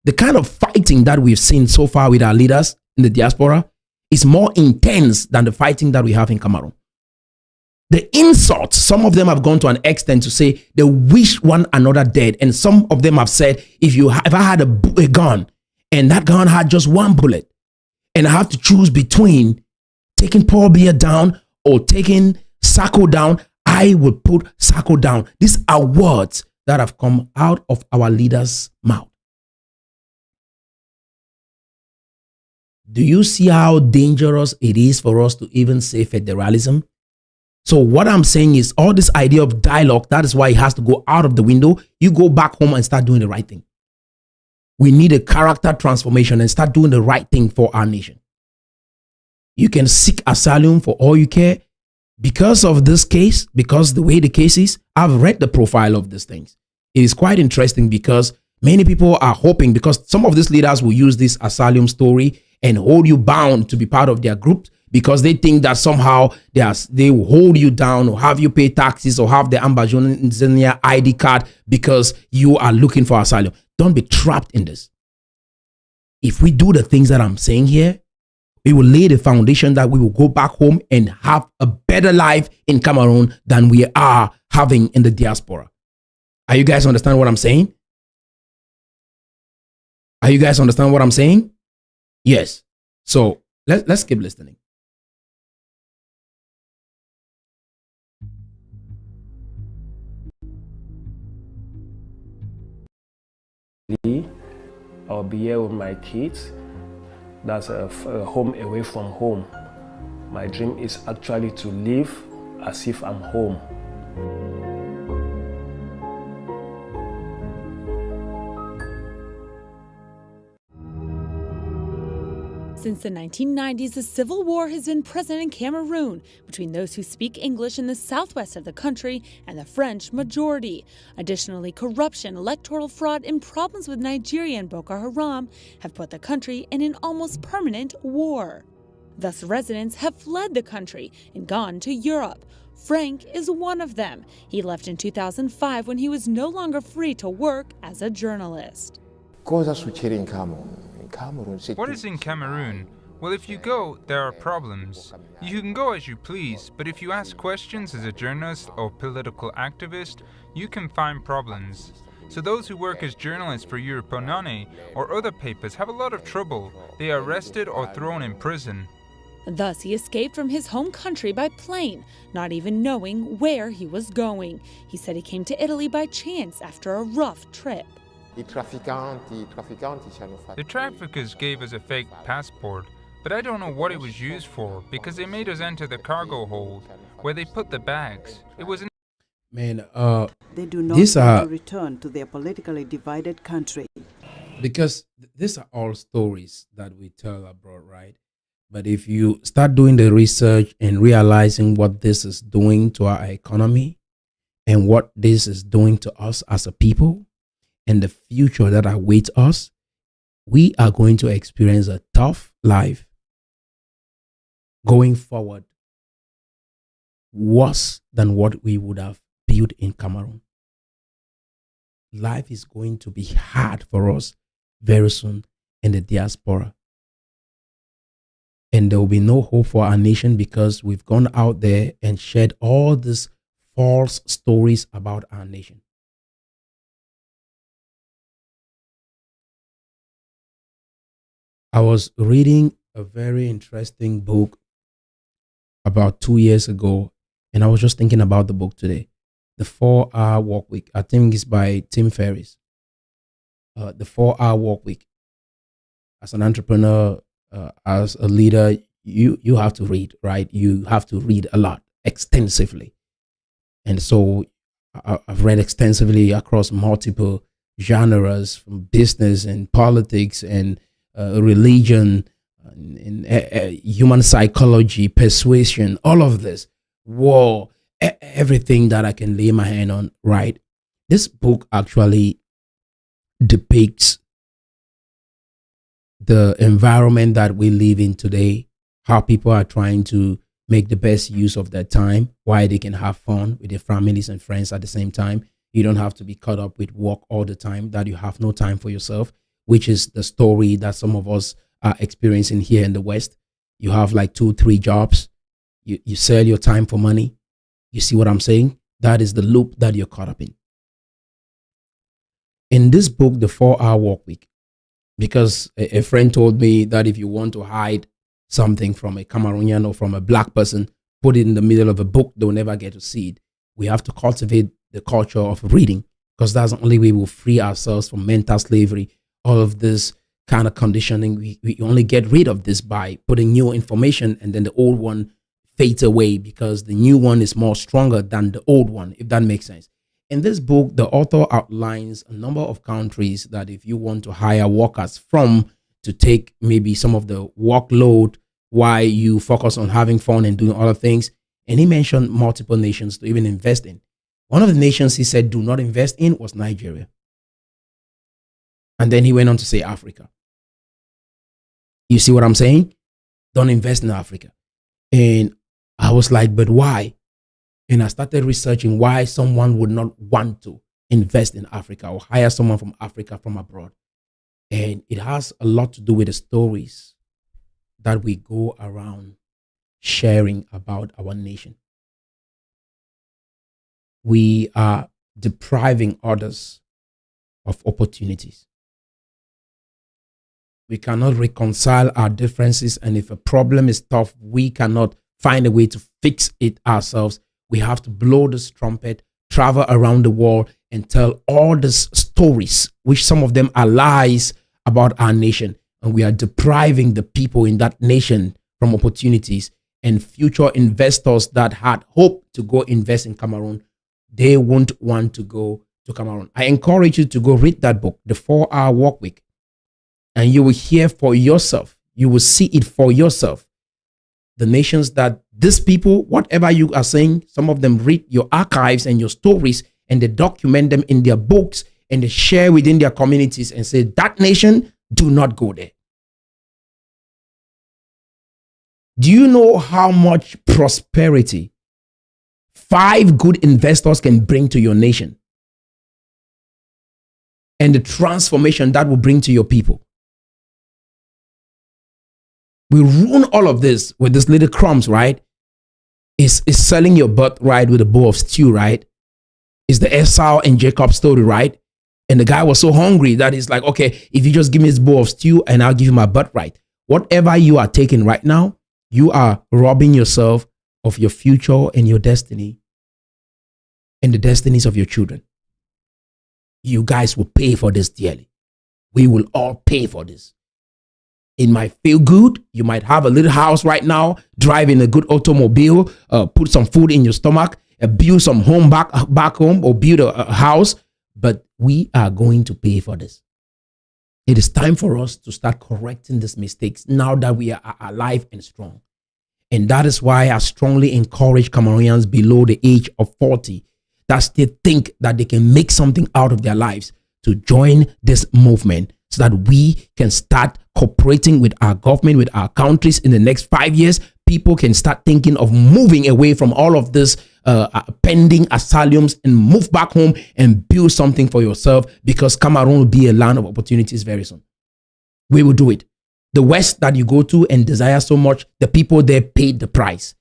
The kind of fighting that we've seen so far with our leaders in the diaspora is more intense than the fighting that we have in Cameroon. The insults, some of them have gone to an extent to say they wish one another dead. And some of them have said, if I had a gun and that gun had just one bullet and I have to choose between taking Paul Biya down or taking Sako down, I would put Sako down. These are words that have come out of our leaders' mouth. Do you see how dangerous it is for us to even say federalism? So what I'm saying is all this idea of dialogue, that is why it has to go out of the window. You go back home and start doing the right thing. We need a character transformation and start doing the right thing for our nation. You can seek asylum for all you care. Because of this case, because the way the case is, I've read the profile of these things. It is quite interesting because many people are hoping, because some of these leaders will use this asylum story and hold you bound to be part of their group, because they think that somehow they will hold you down or have you pay taxes or have the Ambazonian ID card because you are looking for asylum. Don't be trapped in this. If we do the things that I'm saying here, we will lay the foundation that we will go back home and have a better life in Cameroon than we are having in the diaspora. Are you guys understand what I'm saying? Are you guys understand what I'm saying? Yes. So let's keep listening. I'll be here with my kids. That's a home away from home. My dream is actually to live as if I'm home. Since the 1990s, a civil war has been present in Cameroon between those who speak English in the southwest of the country and the French majority. Additionally, corruption, electoral fraud, and problems with Nigeria and Boko Haram have put the country in an almost permanent war. Thus, residents have fled the country and gone to Europe. Frank is one of them. He left in 2005 when he was no longer free to work as a journalist. Cosa succede in Cameroon? What is in Cameroon? Well, if you go, there are problems. You can go as you please, but if you ask questions as a journalist or political activist, you can find problems. So those who work as journalists for Europonane or other papers have a lot of trouble. They are arrested or thrown in prison. Thus, he escaped from his home country by plane, not even knowing where he was going. He said he came to Italy by chance after a rough trip. The traffickers gave us a fake passport, but I don't know what it was used for because they made us enter the cargo hold where they put the bags. It was they do not want to return to their politically divided country. Because these are all stories that we tell abroad, right? But if you start doing the research and realizing what this is doing to our economy and what this is doing to us as a people and the future that awaits us, we are going to experience a tough life going forward, worse than what we would have built in Cameroon. Life is going to be hard for us very soon in the diaspora. And there will be no hope for our nation because we've gone out there and shared all these false stories about our nation. I was reading a very interesting book about 2 years ago, and I was just thinking about the book today. The 4-Hour Work Week. I think it's by Tim Ferriss. The 4-Hour Work Week. As an entrepreneur, as a leader, you have to read, right? You have to read a lot, extensively. And so I've read extensively across multiple genres, from business and politics and religion, and human psychology, persuasion, all of this. Whoa, everything that I can lay my hand on, right? This book actually depicts the environment that we live in today, how people are trying to make the best use of their time, why they can have fun with their families and friends at the same time. You don't have to be caught up with work all the time, that you have no time for yourself, which is the story that some of us are experiencing here in the West. You have like 2-3 jobs. You sell your time for money. You see what I'm saying? That is the loop that you're caught up in. In this book, The 4-Hour Work Week, because a friend told me that if you want to hide something from a Cameroonian or from a black person, put it in the middle of a book, they'll never get to see it. We have to cultivate the culture of reading, because that's the only way we'll free ourselves from mental slavery, all of this kind of conditioning. We only get rid of this by putting new information, and then the old one fades away because the new one is more stronger than the old one, if that makes sense. In this book, the author outlines a number of countries that if you want to hire workers from to take maybe some of the workload while you focus on having fun and doing other things. And he mentioned multiple nations to even invest in. One of the nations he said do not invest in was Nigeria. And then he went on to say Africa. You see what I'm saying? Don't invest in Africa. And I was like, but why? And I started researching why someone would not want to invest in Africa or hire someone from Africa from abroad. And it has a lot to do with the stories that we go around sharing about our nation. We are depriving others of opportunities. We cannot reconcile our differences, and if a problem is tough, we cannot find a way to fix it ourselves. We have to blow this trumpet, travel around the world, and tell all these stories, which some of them are lies about our nation. And we are depriving the people in that nation from opportunities. And future investors that had hoped to go invest in Cameroon, they won't want to go to Cameroon. I encourage you to go read that book, The 4-Hour Work Week. And you will hear for yourself. You will see it for yourself. The nations that these people, whatever you are saying, some of them read your archives and your stories and they document them in their books and they share within their communities and say, that nation, do not go there. Do you know how much prosperity 5 good investors can bring to your nation? And the transformation that will bring to your people. We ruin all of this with this little crumbs, right? Is selling your birthright with a bowl of stew, right? Is the Esau and Jacob story, right? And the guy was so hungry that he's like, okay, if you just give me this bowl of stew and I'll give you my birthright. Whatever you are taking right now, you are robbing yourself of your future and your destiny and the destinies of your children. You guys will pay for this dearly. We will all pay for this. It might feel good. You might have a little house right now, drive in a good automobile, put some food in your stomach, build some home back home or build a house. But we are going to pay for this. It is time for us to start correcting these mistakes now that we are alive and strong. And that is why I strongly encourage Cameroonians below the age of 40 that still think that they can make something out of their lives to join this movement so that we can start cooperating with our government, with our countries in the next 5 years. People can start thinking of moving away from all of this pending asylums and move back home and build something for yourself, because Cameroon will be a land of opportunities very soon. We will do it. The West that you go to and desire so much, the people there paid the price.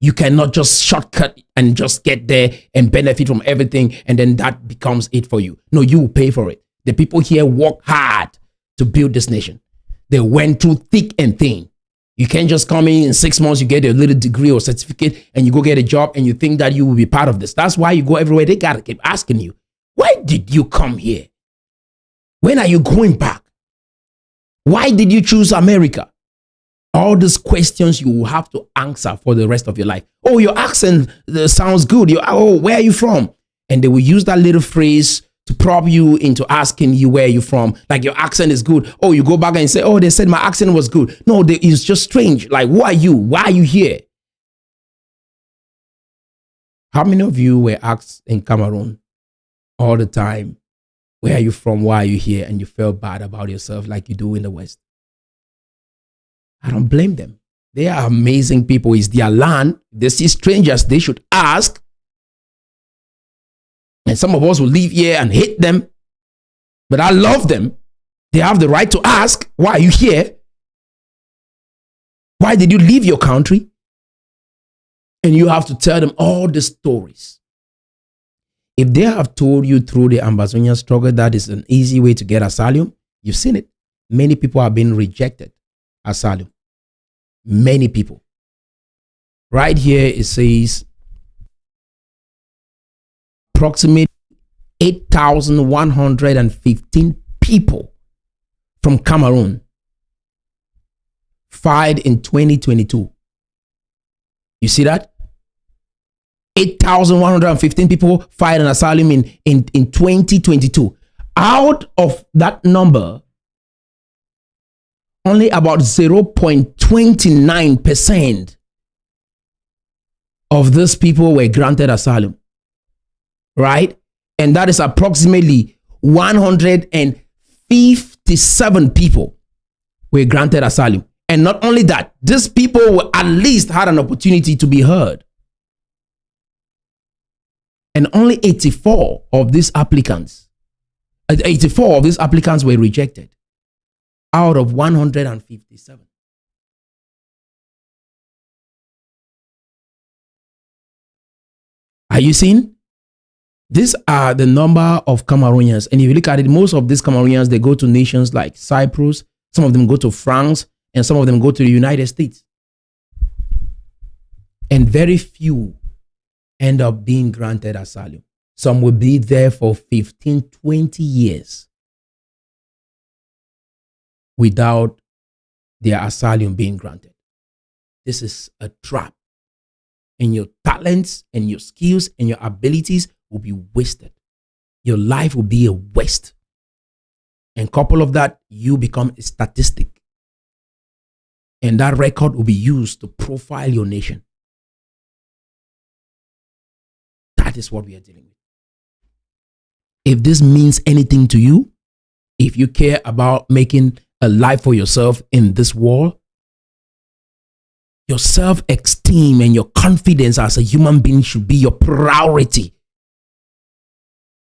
You cannot just shortcut and just get there and benefit from everything and then that becomes it for you. No, you will pay for it. The people here work hard to build this nation. They went through thick and thin. You can't just come in 6 months, you get a little degree or certificate and you go get a job and you think that you will be part of this. That's why you go everywhere. They got to keep asking you, why did you come here? When are you going back? Why did you choose America? All these questions you will have to answer for the rest of your life. Oh, your accent sounds good. Oh, where are you from? And they will use that little phrase to probe you into asking you where you're from. Like, your accent is good. Oh, you go back and say, oh, they said my accent was good. No, it's just strange. Like, who are you? Why are you here? How many of you were asked in Cameroon all the time, where are you from? Why are you here? And you felt bad about yourself like you do in the West? I don't blame them. They are amazing people. It's their land. They see strangers, they should ask. And some of us will live here and hate them. But I love them. They have the right to ask, why are you here? Why did you leave your country? And you have to tell them all the stories. If they have told you through the Ambazonian struggle that is an easy way to get asylum, you've seen it. Many people have been rejected asylum. Many people. Right here it says approximately 8,115 people from Cameroon filed in 2022. You see that? 8,115 people filed an asylum in 2022. Out of that number, only about 0.29% of these people were granted asylum. Right? And that is approximately 157 people were granted asylum. And not only that, these people were at least had an opportunity to be heard. And only 84 of these applicants were rejected out of 157. Are you seeing? These are the number of Cameroonians. And if you look at it, most of these Cameroonians, they go to nations like Cyprus. Some of them go to France. And some of them go to the United States. And very few end up being granted asylum. Some will be there for 15, 20 years without their asylum being granted. This is a trap. And your talents and your skills and your abilities will be wasted. Your life will be a waste. And couple of that, you become a statistic. And that record will be used to profile your nation. That is what we are dealing with. If this means anything to you, if you care about making a life for yourself in this world, your self-esteem and your confidence as a human being should be your priority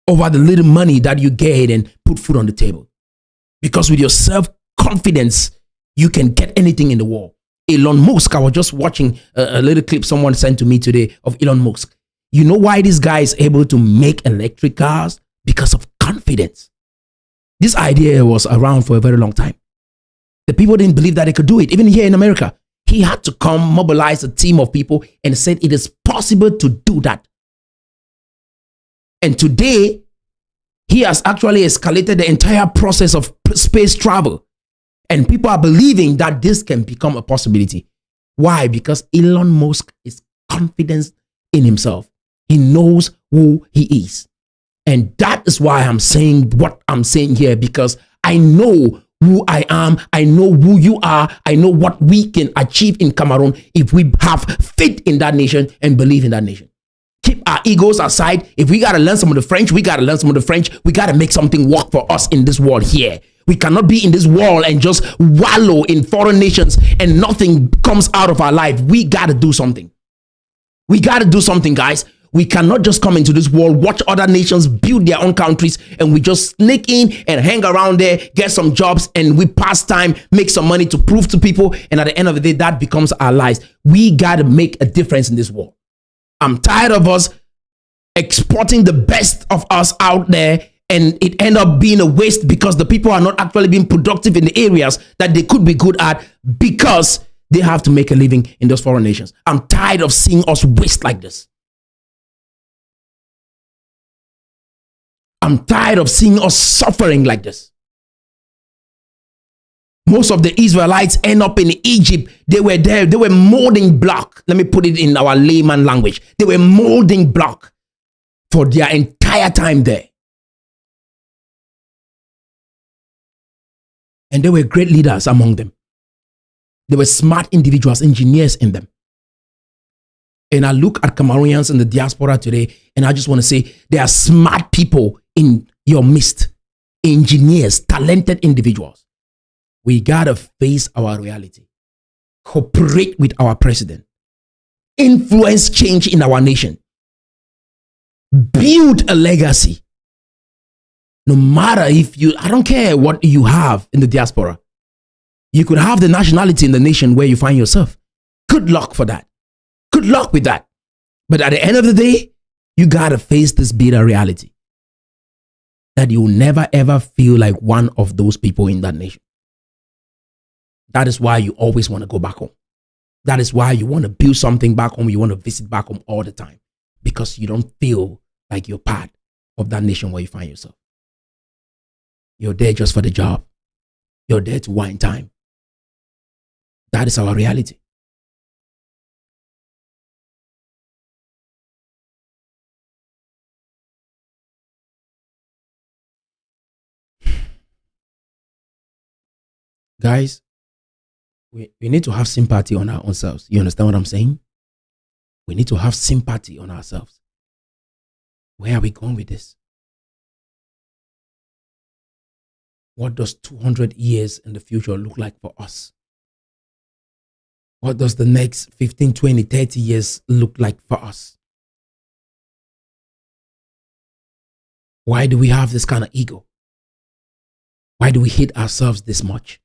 over the little money that you get and put food on the table. Because with your self-confidence, you can get anything in the world. Elon Musk, I was just watching a little clip someone sent to me today of Elon Musk. You know why this guy is able to make electric cars? Because of confidence. This idea was around for a very long time. The people didn't believe that they could do it. Even here in America, he had to come mobilize a team of people and said it is possible to do that. And today, he has actually escalated the entire process of space travel. And people are believing that this can become a possibility. Why? Because Elon Musk is confident in himself. He knows who he is. And that is why I'm saying what I'm saying here, because I know who I am. I know who you are. I know what we can achieve in Cameroon if we have faith in that nation and believe in that nation. Keep our egos aside. If we got to learn some of the French, we got to learn some of the French. We got to make something work for us in this world here. We cannot be in this world and just wallow in foreign nations and nothing comes out of our life. We got to do something. We got to do something, guys. We cannot just come into this world, watch other nations build their own countries, and we just sneak in and hang around there, get some jobs, and we pass time, make some money to prove to people. And at the end of the day, that becomes our lives. We got to make a difference in this world. I'm tired of us exporting the best of us out there, and it end up being a waste because the people are not actually being productive in the areas that they could be good at because they have to make a living in those foreign nations. I'm tired of seeing us waste like this. I'm tired of seeing us suffering like this. Most of the Israelites end up in Egypt. They were there. They were molding block. Let me put it in our layman language. They were molding block for their entire time there. And there were great leaders among them. There were smart individuals, engineers in them. And I look at Cameroonians in the diaspora today, and I just want to say there are smart people in your midst, engineers, talented individuals. We got to face our reality, cooperate with our president, influence change in our nation, build a legacy. No matter I don't care what you have in the diaspora. You could have the nationality in the nation where you find yourself. Good luck for that. Good luck with that. But at the end of the day, you got to face this bitter reality that you will never ever feel like one of those people in that nation. That is why you always want to go back home. That is why you want to build something back home. You want to visit back home all the time because you don't feel like you're part of that nation where you find yourself. You're there just for the job. You're there to wind time. That is our reality. Guys, we need to have sympathy on our own selves. You understand what I'm saying? We need to have sympathy on ourselves. Where are we going with this? What does 200 years in the future look like for us? What does the next 15, 20, 30 years look like for us? Why do we have this kind of ego? Why do we hate ourselves this much?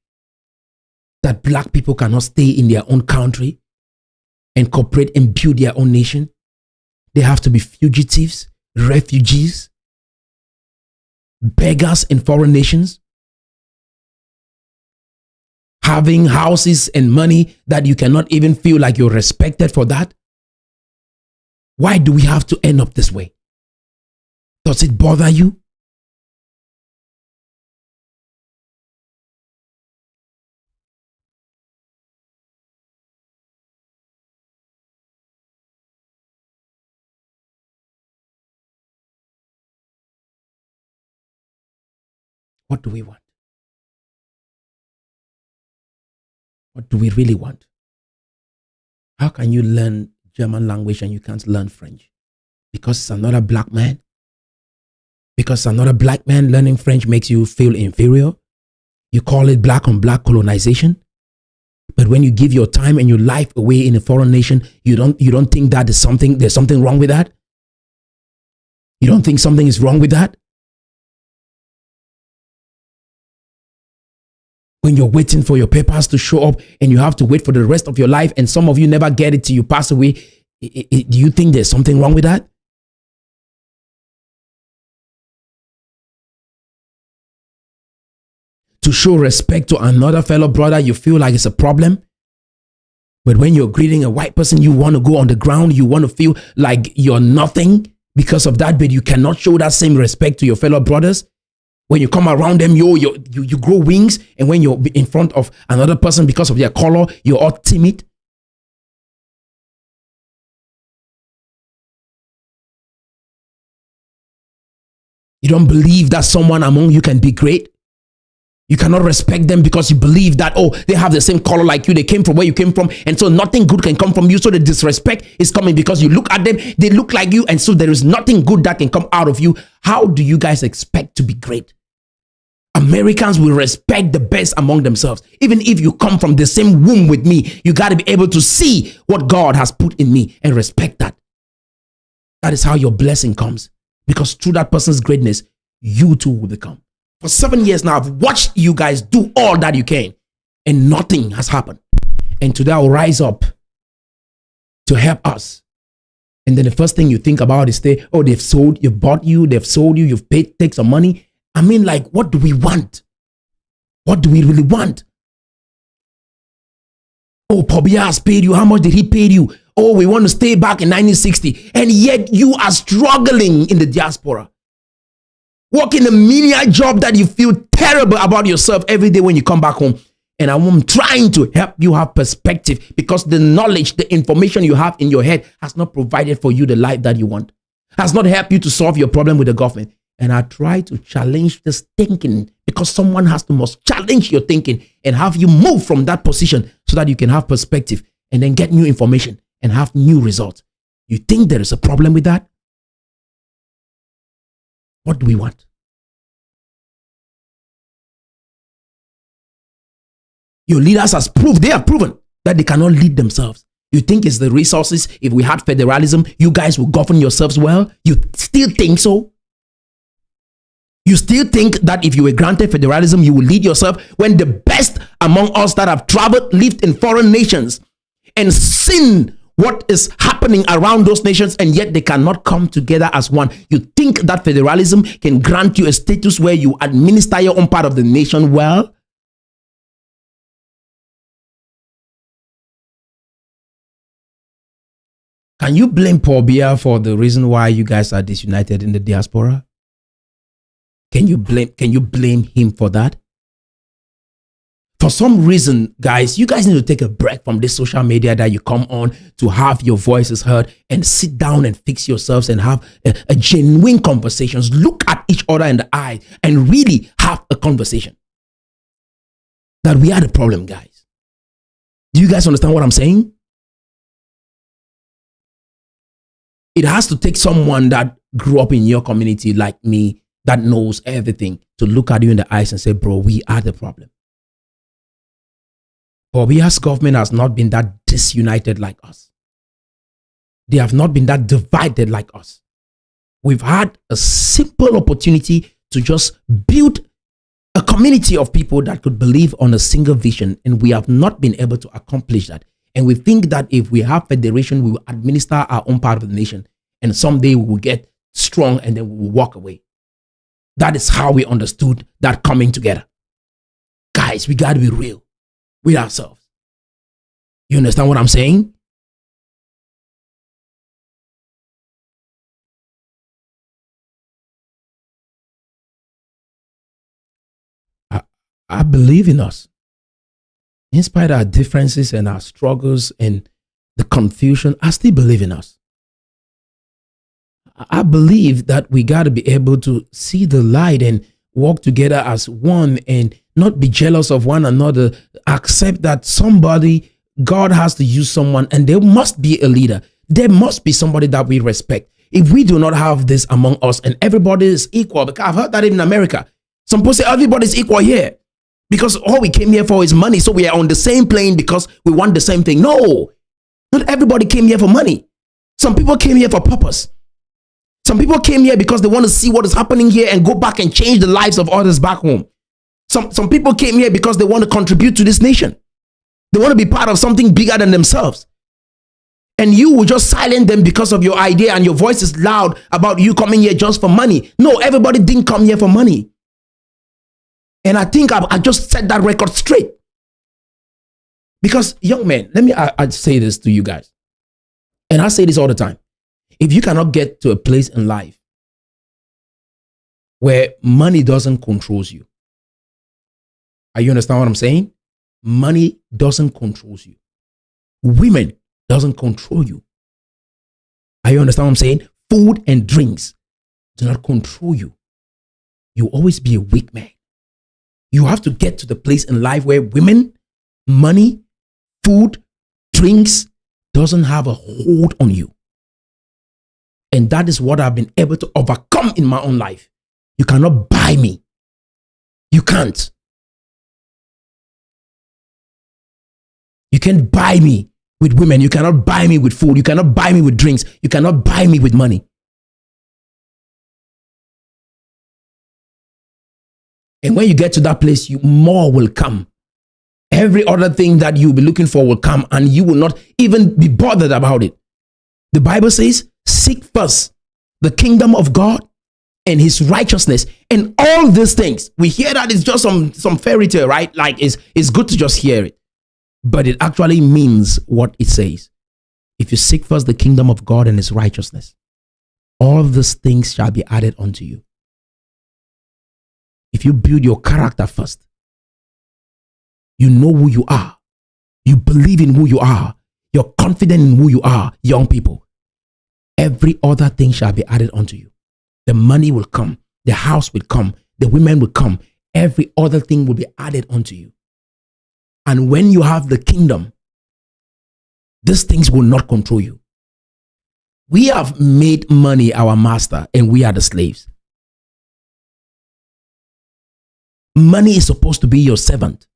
That black people cannot stay in their own country and cooperate and build their own nation. They have to be fugitives, refugees, beggars in foreign nations, having houses and money that you cannot even feel like you're respected for that. Why do we have to end up this way? Does it bother you? What do we want? What do we really want? How can you learn German language and you can't learn French? Because it's another black man? Because another black man learning French makes you feel inferior? You call it black on black colonization? But when you give your time and your life away in a foreign nation, you don't think that there's something wrong with that? You don't think something is wrong with that? When you're waiting for your papers to show up and you have to wait for the rest of your life and some of you never get it till you pass away, do you think there's something wrong with that? To show respect to another fellow brother, you feel like it's a problem. But when you're greeting a white person, you want to go on the ground, you want to feel like you're nothing because of that, but you cannot show that same respect to your fellow brothers. When you come around them, you grow wings, and when you're in front of another person because of their color, you're all timid. You don't believe that someone among you can be great. You cannot respect them because you believe that, oh, they have the same color like you. They came from where you came from. And so nothing good can come from you. So the disrespect is coming because you look at them. They look like you. And so there is nothing good that can come out of you. How do you guys expect to be great? Americans will respect the best among themselves. Even if you come from the same womb with me, you got to be able to see what God has put in me and respect that. That is how your blessing comes. Because through that person's greatness, you too will become. For 7 years now, I've watched you guys do all that you can, and nothing has happened. And today I'll rise up to help us. And then the first thing you think about is, they've bought you, they've sold you, you've paid, take some money. I mean, like, what do we want? What do we really want? Oh, Pobia has paid you. How much did he pay you? Oh, we want to stay back in 1960. And yet you are struggling in the diaspora. Working a menial job that you feel terrible about yourself every day when you come back home. And I'm trying to help you have perspective because the knowledge, the information you have in your head has not provided for you the life that you want. Has not helped you to solve your problem with the government. And I try to challenge this thinking because someone must challenge your thinking and have you move from that position so that you can have perspective and then get new information and have new results. You think there is a problem with that? What do we want? Your leaders have proven that they cannot lead themselves. You think it's the resources? If we had federalism, you guys will govern yourselves well? You still think so? You still think that if you were granted federalism, you will lead yourself when the best among us that have traveled, lived in foreign nations and seen what is happening around those nations, and yet they cannot come together as one. You think that federalism can grant you a status where you administer your own part of the nation well? Can you blame Paul Biya for the reason why you guys are disunited in the diaspora? Can you blame him for that? For some reason, guys, you guys need to take a break from this social media that you come on to have your voices heard and sit down and fix yourselves and have a genuine conversations. Look at each other in the eye and really have a conversation. That we are the problem, guys. Do you guys understand what I'm saying? It has to take someone that grew up in your community like me, that knows everything, to look at you in the eyes and say, bro, we are the problem. Bobia's government has not been that disunited like us. They have not been that divided like us. We've had a simple opportunity to just build a community of people that could believe on a single vision, and we have not been able to accomplish that. And we think that if we have federation, we will administer our own part of the nation, and someday we will get strong and then we will walk away. That is how we understood that coming together. Guys, we got to be real with ourselves. You understand what I'm saying? I believe in us. In spite of our differences and our struggles and the confusion, I still believe in us. I believe that we got to be able to see the light and walk together as one and not be jealous of one another. Accept that God has to use someone, and there must be a leader. There must be somebody that we respect. If we do not have this among us and everybody is equal, because I've heard that in America, some people say everybody's equal here because all we came here for is money. So we are on the same plane because we want the same thing. No, not everybody came here for money. Some people came here for purpose. Some people came here because they want to see what is happening here and go back and change the lives of others back home. Some people came here because they want to contribute to this nation. They want to be part of something bigger than themselves. And you will just silence them because of your idea and your voice is loud about you coming here just for money. No, everybody didn't come here for money. And I think I just set that record straight. Because young men, I'd say this to you guys. And I say this all the time. If you cannot get to a place in life where money doesn't control you, are you understand what I'm saying? Money doesn't control you. Women doesn't control you. Are you understand what I'm saying? Food and drinks do not control you. You'll always be a weak man. You have to get to the place in life where women, money, food, drinks doesn't have a hold on you. And that is what I've been able to overcome in my own life. You cannot buy me. You can't. You can't buy me with women. You cannot buy me with food. You cannot buy me with drinks. You cannot buy me with money. And when you get to that place, more will come. Every other thing that you'll be looking for will come, and you will not even be bothered about it. The Bible says, seek first the kingdom of God and his righteousness, and all these things. We hear that it's just some fairy tale, right? Like it's good to just hear it. But it actually means what it says. If you seek first the kingdom of God and his righteousness, all these things shall be added unto you. If you build your character first, you know who you are. You believe in who you are. You're confident in who you are, young people. Every other thing shall be added unto you. The money will come. The house will come. The women will come. Every other thing will be added unto you. And when you have the kingdom, these things will not control you. We have made money our master and we are the slaves. Money is supposed to be your servant.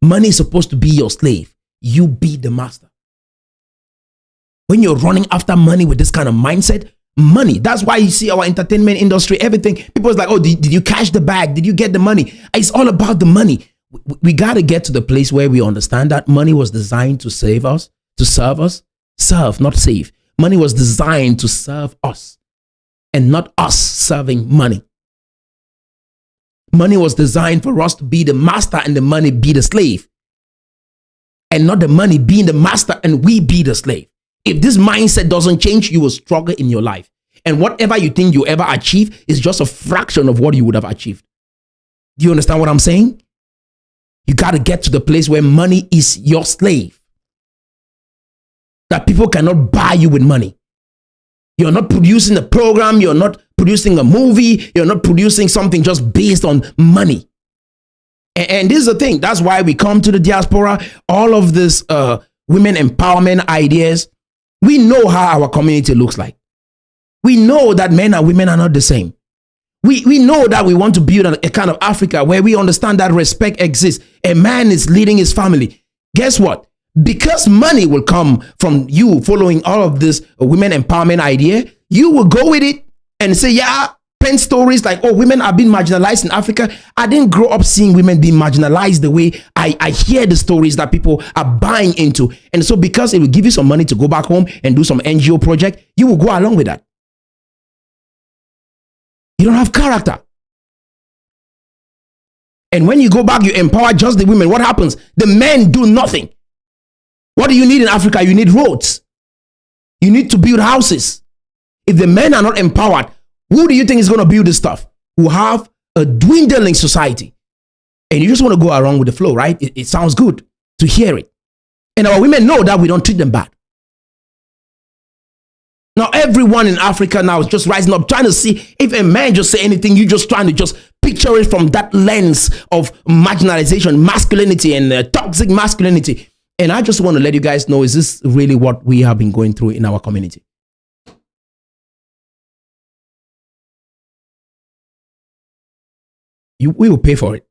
Money is supposed to be your slave. You be the master. When you're running after money with this kind of mindset, money, that's why you see our entertainment industry, everything. People is like, oh, did you cash the bag? Did you get the money? It's all about the money. We got to get to the place where we understand that money was designed to save us, to serve us. Serve, not save. Money was designed to serve us and not us serving money. Money was designed for us to be the master and the money be the slave, and not the money being the master and we be the slave. If this mindset doesn't change, you will struggle in your life. And whatever you think you ever achieve is just a fraction of what you would have achieved. Do you understand what I'm saying? You got to get to the place where money is your slave. That people cannot buy you with money. You're not producing a program. You're not producing a movie. You're not producing something just based on money. And this is the thing. That's why we come to the diaspora. All of this women empowerment ideas. We know how our community looks like. We know that men and women are not the same. We know that we want to build a kind of Africa where we understand that respect exists. A man is leading his family. Guess what? Because money will come from you following all of this women empowerment idea, you will go with it and say, yeah, pen stories like, oh, women are being marginalized in Africa. I didn't grow up seeing women being marginalized the way I hear the stories that people are buying into. And so because it will give you some money to go back home and do some NGO project, you will go along with that. You don't have character. And when you go back, you empower just the women. What happens? The men do nothing. What do you need in Africa? You need roads. You need to build houses. If the men are not empowered, who do you think is going to build this stuff? Who have a dwindling society. And you just want to go along with the flow, right? It sounds good to hear it. And our women know that we don't treat them bad. Now, everyone in Africa now is just rising up, trying to see if a man just say anything, you just trying to just picture it from that lens of marginalization, masculinity, and toxic masculinity. And I just want to let you guys know, is this really what we have been going through in our community? We will pay for it.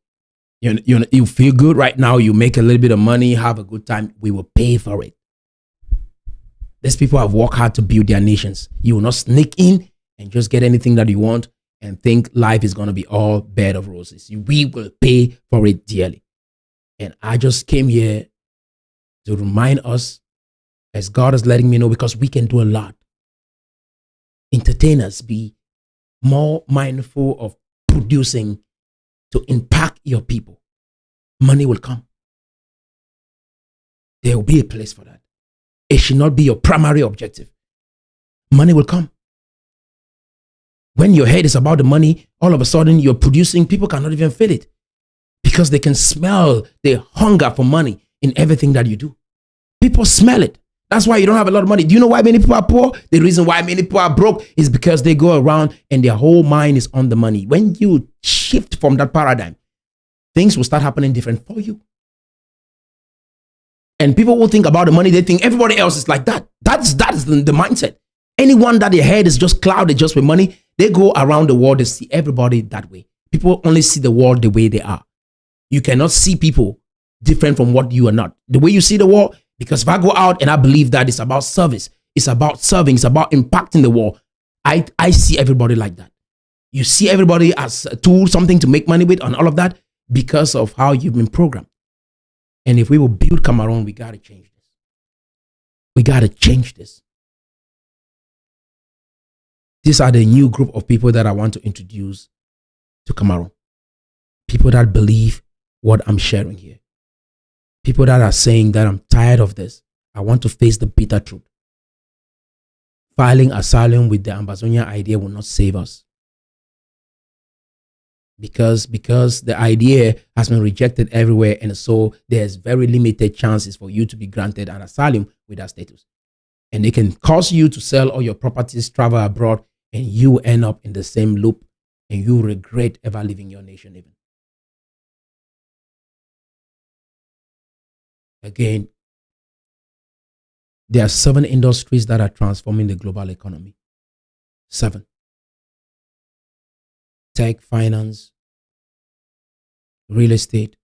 You feel good right now, you make a little bit of money, have a good time, we will pay for it. These people have worked hard to build their nations. You will not sneak in and just get anything that you want and think life is going to be all bed of roses. We will pay for it dearly. And I just came here to remind us, as God is letting me know, because we can do a lot. Entertainers, be more mindful of producing to impact your people. Money will come. There will be a place for that. It should not be your primary objective. Money will come. When your head is about the money, all of a sudden you're producing, people cannot even feel it because they can smell the hunger for money in everything that you do. People smell it. That's why you don't have a lot of money. Do you know why many people are poor? The reason why many people are broke is because they go around and their whole mind is on the money. When you shift from that paradigm, things will start happening different for you. And people will think about the money, they think everybody else is like that. That is the mindset. Anyone that their head is just clouded just with money, they go around the world, they see everybody that way. People only see the world the way they are. You cannot see people different from what you are not. The way you see the world, because if I go out and I believe that it's about service, it's about serving, it's about impacting the world, I see everybody like that. You see everybody as a tool, something to make money with, and all of that because of how you've been programmed. And if we will build Cameroon, we got to change this. We got to change this. These are the new group of people that I want to introduce to Cameroon. People that believe what I'm sharing here. People that are saying that I'm tired of this. I want to face the bitter truth. Filing asylum with the Ambazonian idea will not save us. Because the idea has been rejected everywhere, and so there's very limited chances for you to be granted an asylum with that status. And it can cause you to sell all your properties, travel abroad, and you end up in the same loop, and you regret ever leaving your nation even. Again, there are 7 industries that are transforming the global economy. 7. Tech, finance, real estate,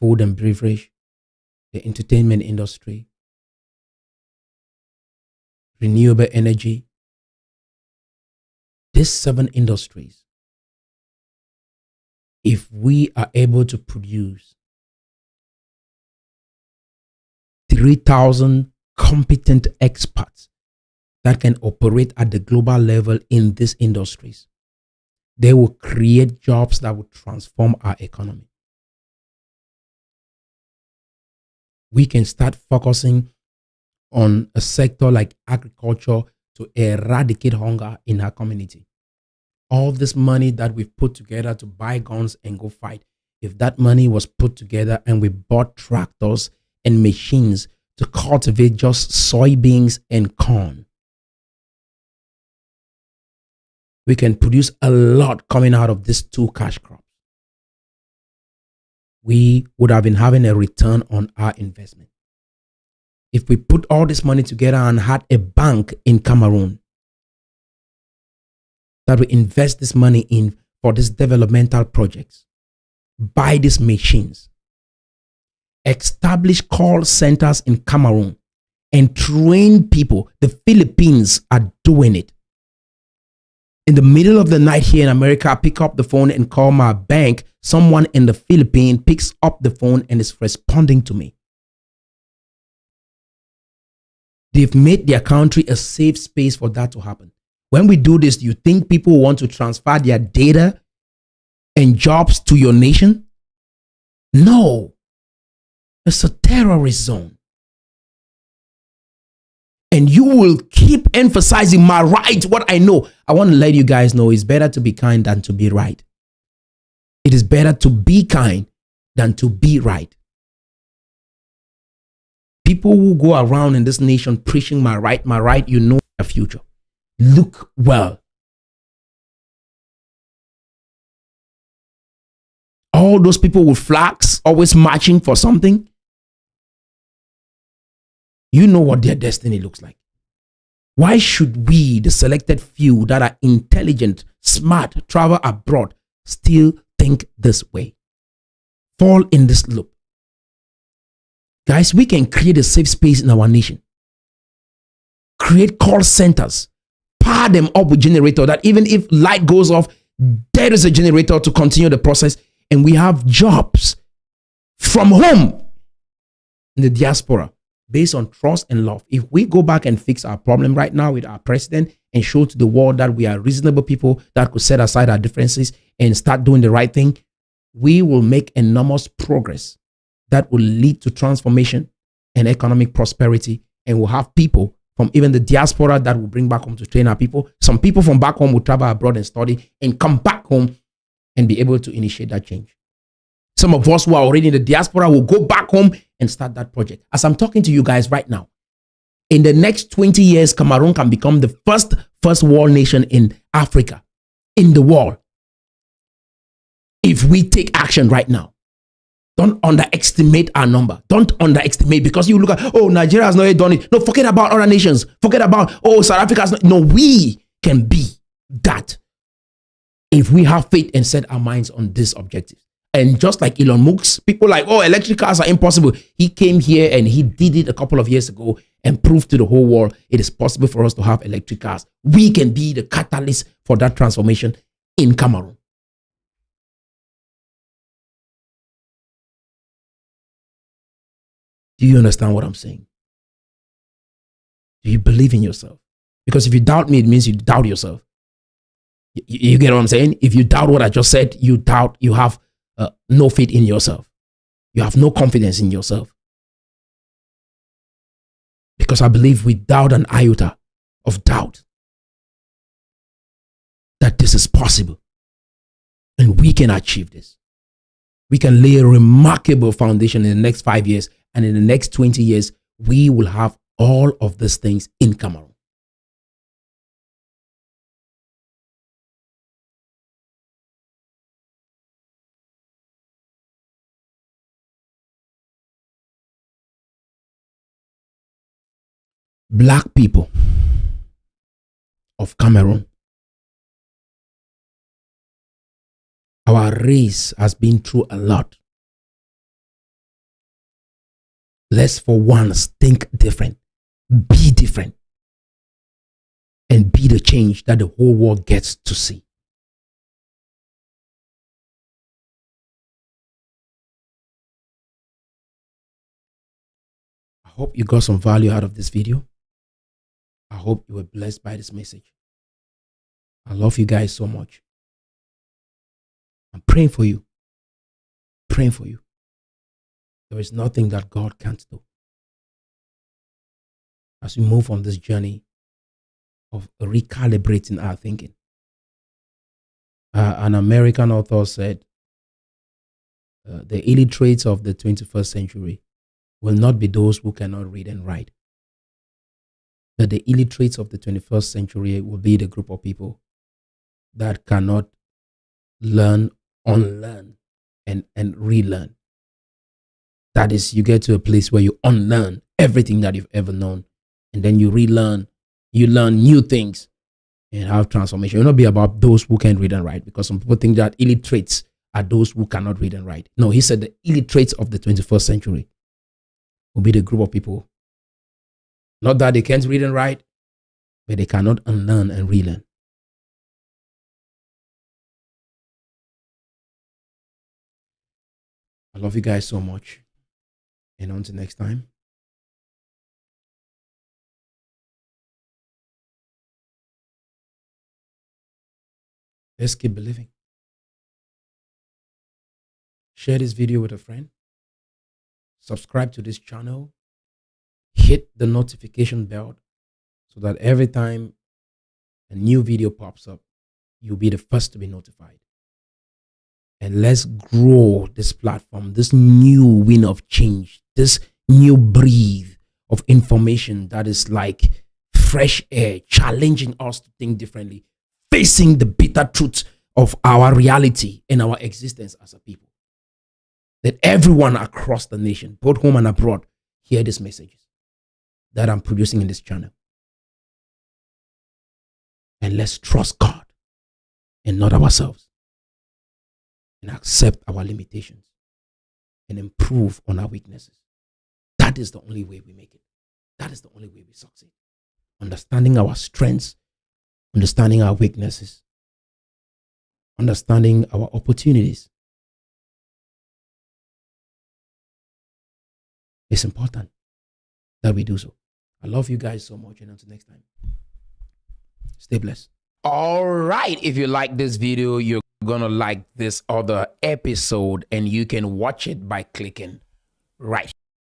food and beverage, the entertainment industry, renewable energy. These 7 industries, if we are able to produce 3,000 competent experts that can operate at the global level in these industries, they will create jobs that will transform our economy. We can start focusing on a sector like agriculture to eradicate hunger in our community. All this money that we've put together to buy guns and go fight, if that money was put together and we bought tractors and machines to cultivate just soybeans and corn, we can produce a lot coming out of these 2 cash crops. We would have been having a return on our investment. If we put all this money together and had a bank in Cameroon that we invest this money in for these developmental projects, buy these machines, establish call centers in Cameroon, and train people. The Philippines are doing it. In the middle of the night here in America, I pick up the phone and call my bank. Someone in the Philippines picks up the phone and is responding to me. They've made their country a safe space for that to happen. When we do this, do you think people want to transfer their data and jobs to your nation? No. It's a terrorist zone. And you will keep emphasizing my right, what I know. I want to let you guys know it's better to be kind than to be right. It is better to be kind than to be right. People who go around in this nation preaching my right, you know the future. Look well. All those people with flags always marching for something. You know what their destiny looks like. Why should we, the selected few that are intelligent, smart, travel abroad, still think this way? Fall in this loop. Guys, we can create a safe space in our nation. Create call centers. Power them up with generator that even if light goes off, there is a generator to continue the process. And we have jobs from home in the diaspora based on trust and love. If we go back and fix our problem right now with our president and show to the world that we are reasonable people that could set aside our differences and start doing the right thing, we will make enormous progress that will lead to transformation and economic prosperity. And we'll have people from even the diaspora that will bring back home to train our people. Some people from back home will travel abroad and study and come back home and be able to initiate that change. Some of us who are already in the diaspora will go back home and start that project. As I'm talking to you guys right now, in the next 20 years, Cameroon can become the first world nation in Africa, in the world. If we take action right now, don't underestimate our number. Don't underestimate, because you look at, oh, Nigeria has not yet done it. No, forget about other nations. Forget about, oh, South Africa has not. No, we can be that if we have faith and set our minds on this objective. And just like Elon Musk, people like, oh, electric cars are impossible. He came here and he did it a couple of years ago and proved to the whole world it is possible for us to have electric cars. We can be the catalyst for that transformation in Cameroon. Do you understand what I'm saying? Do you believe in yourself? Because if you doubt me, it means you doubt yourself. You get what I'm saying? If you doubt what I just said, you have no faith in yourself. You have no confidence in yourself. Because I believe without an iota of doubt that this is possible and we can achieve this. We can lay a remarkable foundation in the next 5 years, and in the next 20 years, we will have all of these things in Cameroon. Black people of Cameroon, our race has been through a lot. Let's for once think different, be different, and be the change that the whole world gets to see. I hope you got some value out of this video. I hope you were blessed by this message. I love you guys so much. I'm praying for you. Praying for you. There is nothing that God can't do. As we move on this journey of recalibrating our thinking. An American author said, the illiterates of the 21st century will not be those who cannot read and write. But the illiterates of the 21st century will be the group of people that cannot learn, unlearn, and relearn. That is, you get to a place where you unlearn everything that you've ever known, and then you relearn, you learn new things and have transformation. It will not be about those who can read and write, because some people think that illiterates are those who cannot read and write. No, he said the illiterates of the 21st century will be the group of people. Not that they can't read and write, but they cannot unlearn and relearn. I love you guys so much. And until next time. Let's keep believing. Share this video with a friend. Subscribe to this channel. Hit the notification bell so that every time a new video pops up, you'll be the first to be notified. And let's grow this platform, this new wind of change, this new breath of information that is like fresh air, challenging us to think differently, facing the bitter truth of our reality and our existence as a people. Let everyone across the nation, both home and abroad, hear these messages that I'm producing in this channel. And let's trust God and not ourselves, and accept our limitations and improve on our weaknesses. That is the only way we make it. That is the only way we succeed. Understanding our strengths, understanding our weaknesses, understanding our opportunities. It's important that we do so. I love you guys so much, and until next time, stay blessed. All right, if you like this video, you're gonna like this other episode, and you can watch it by clicking right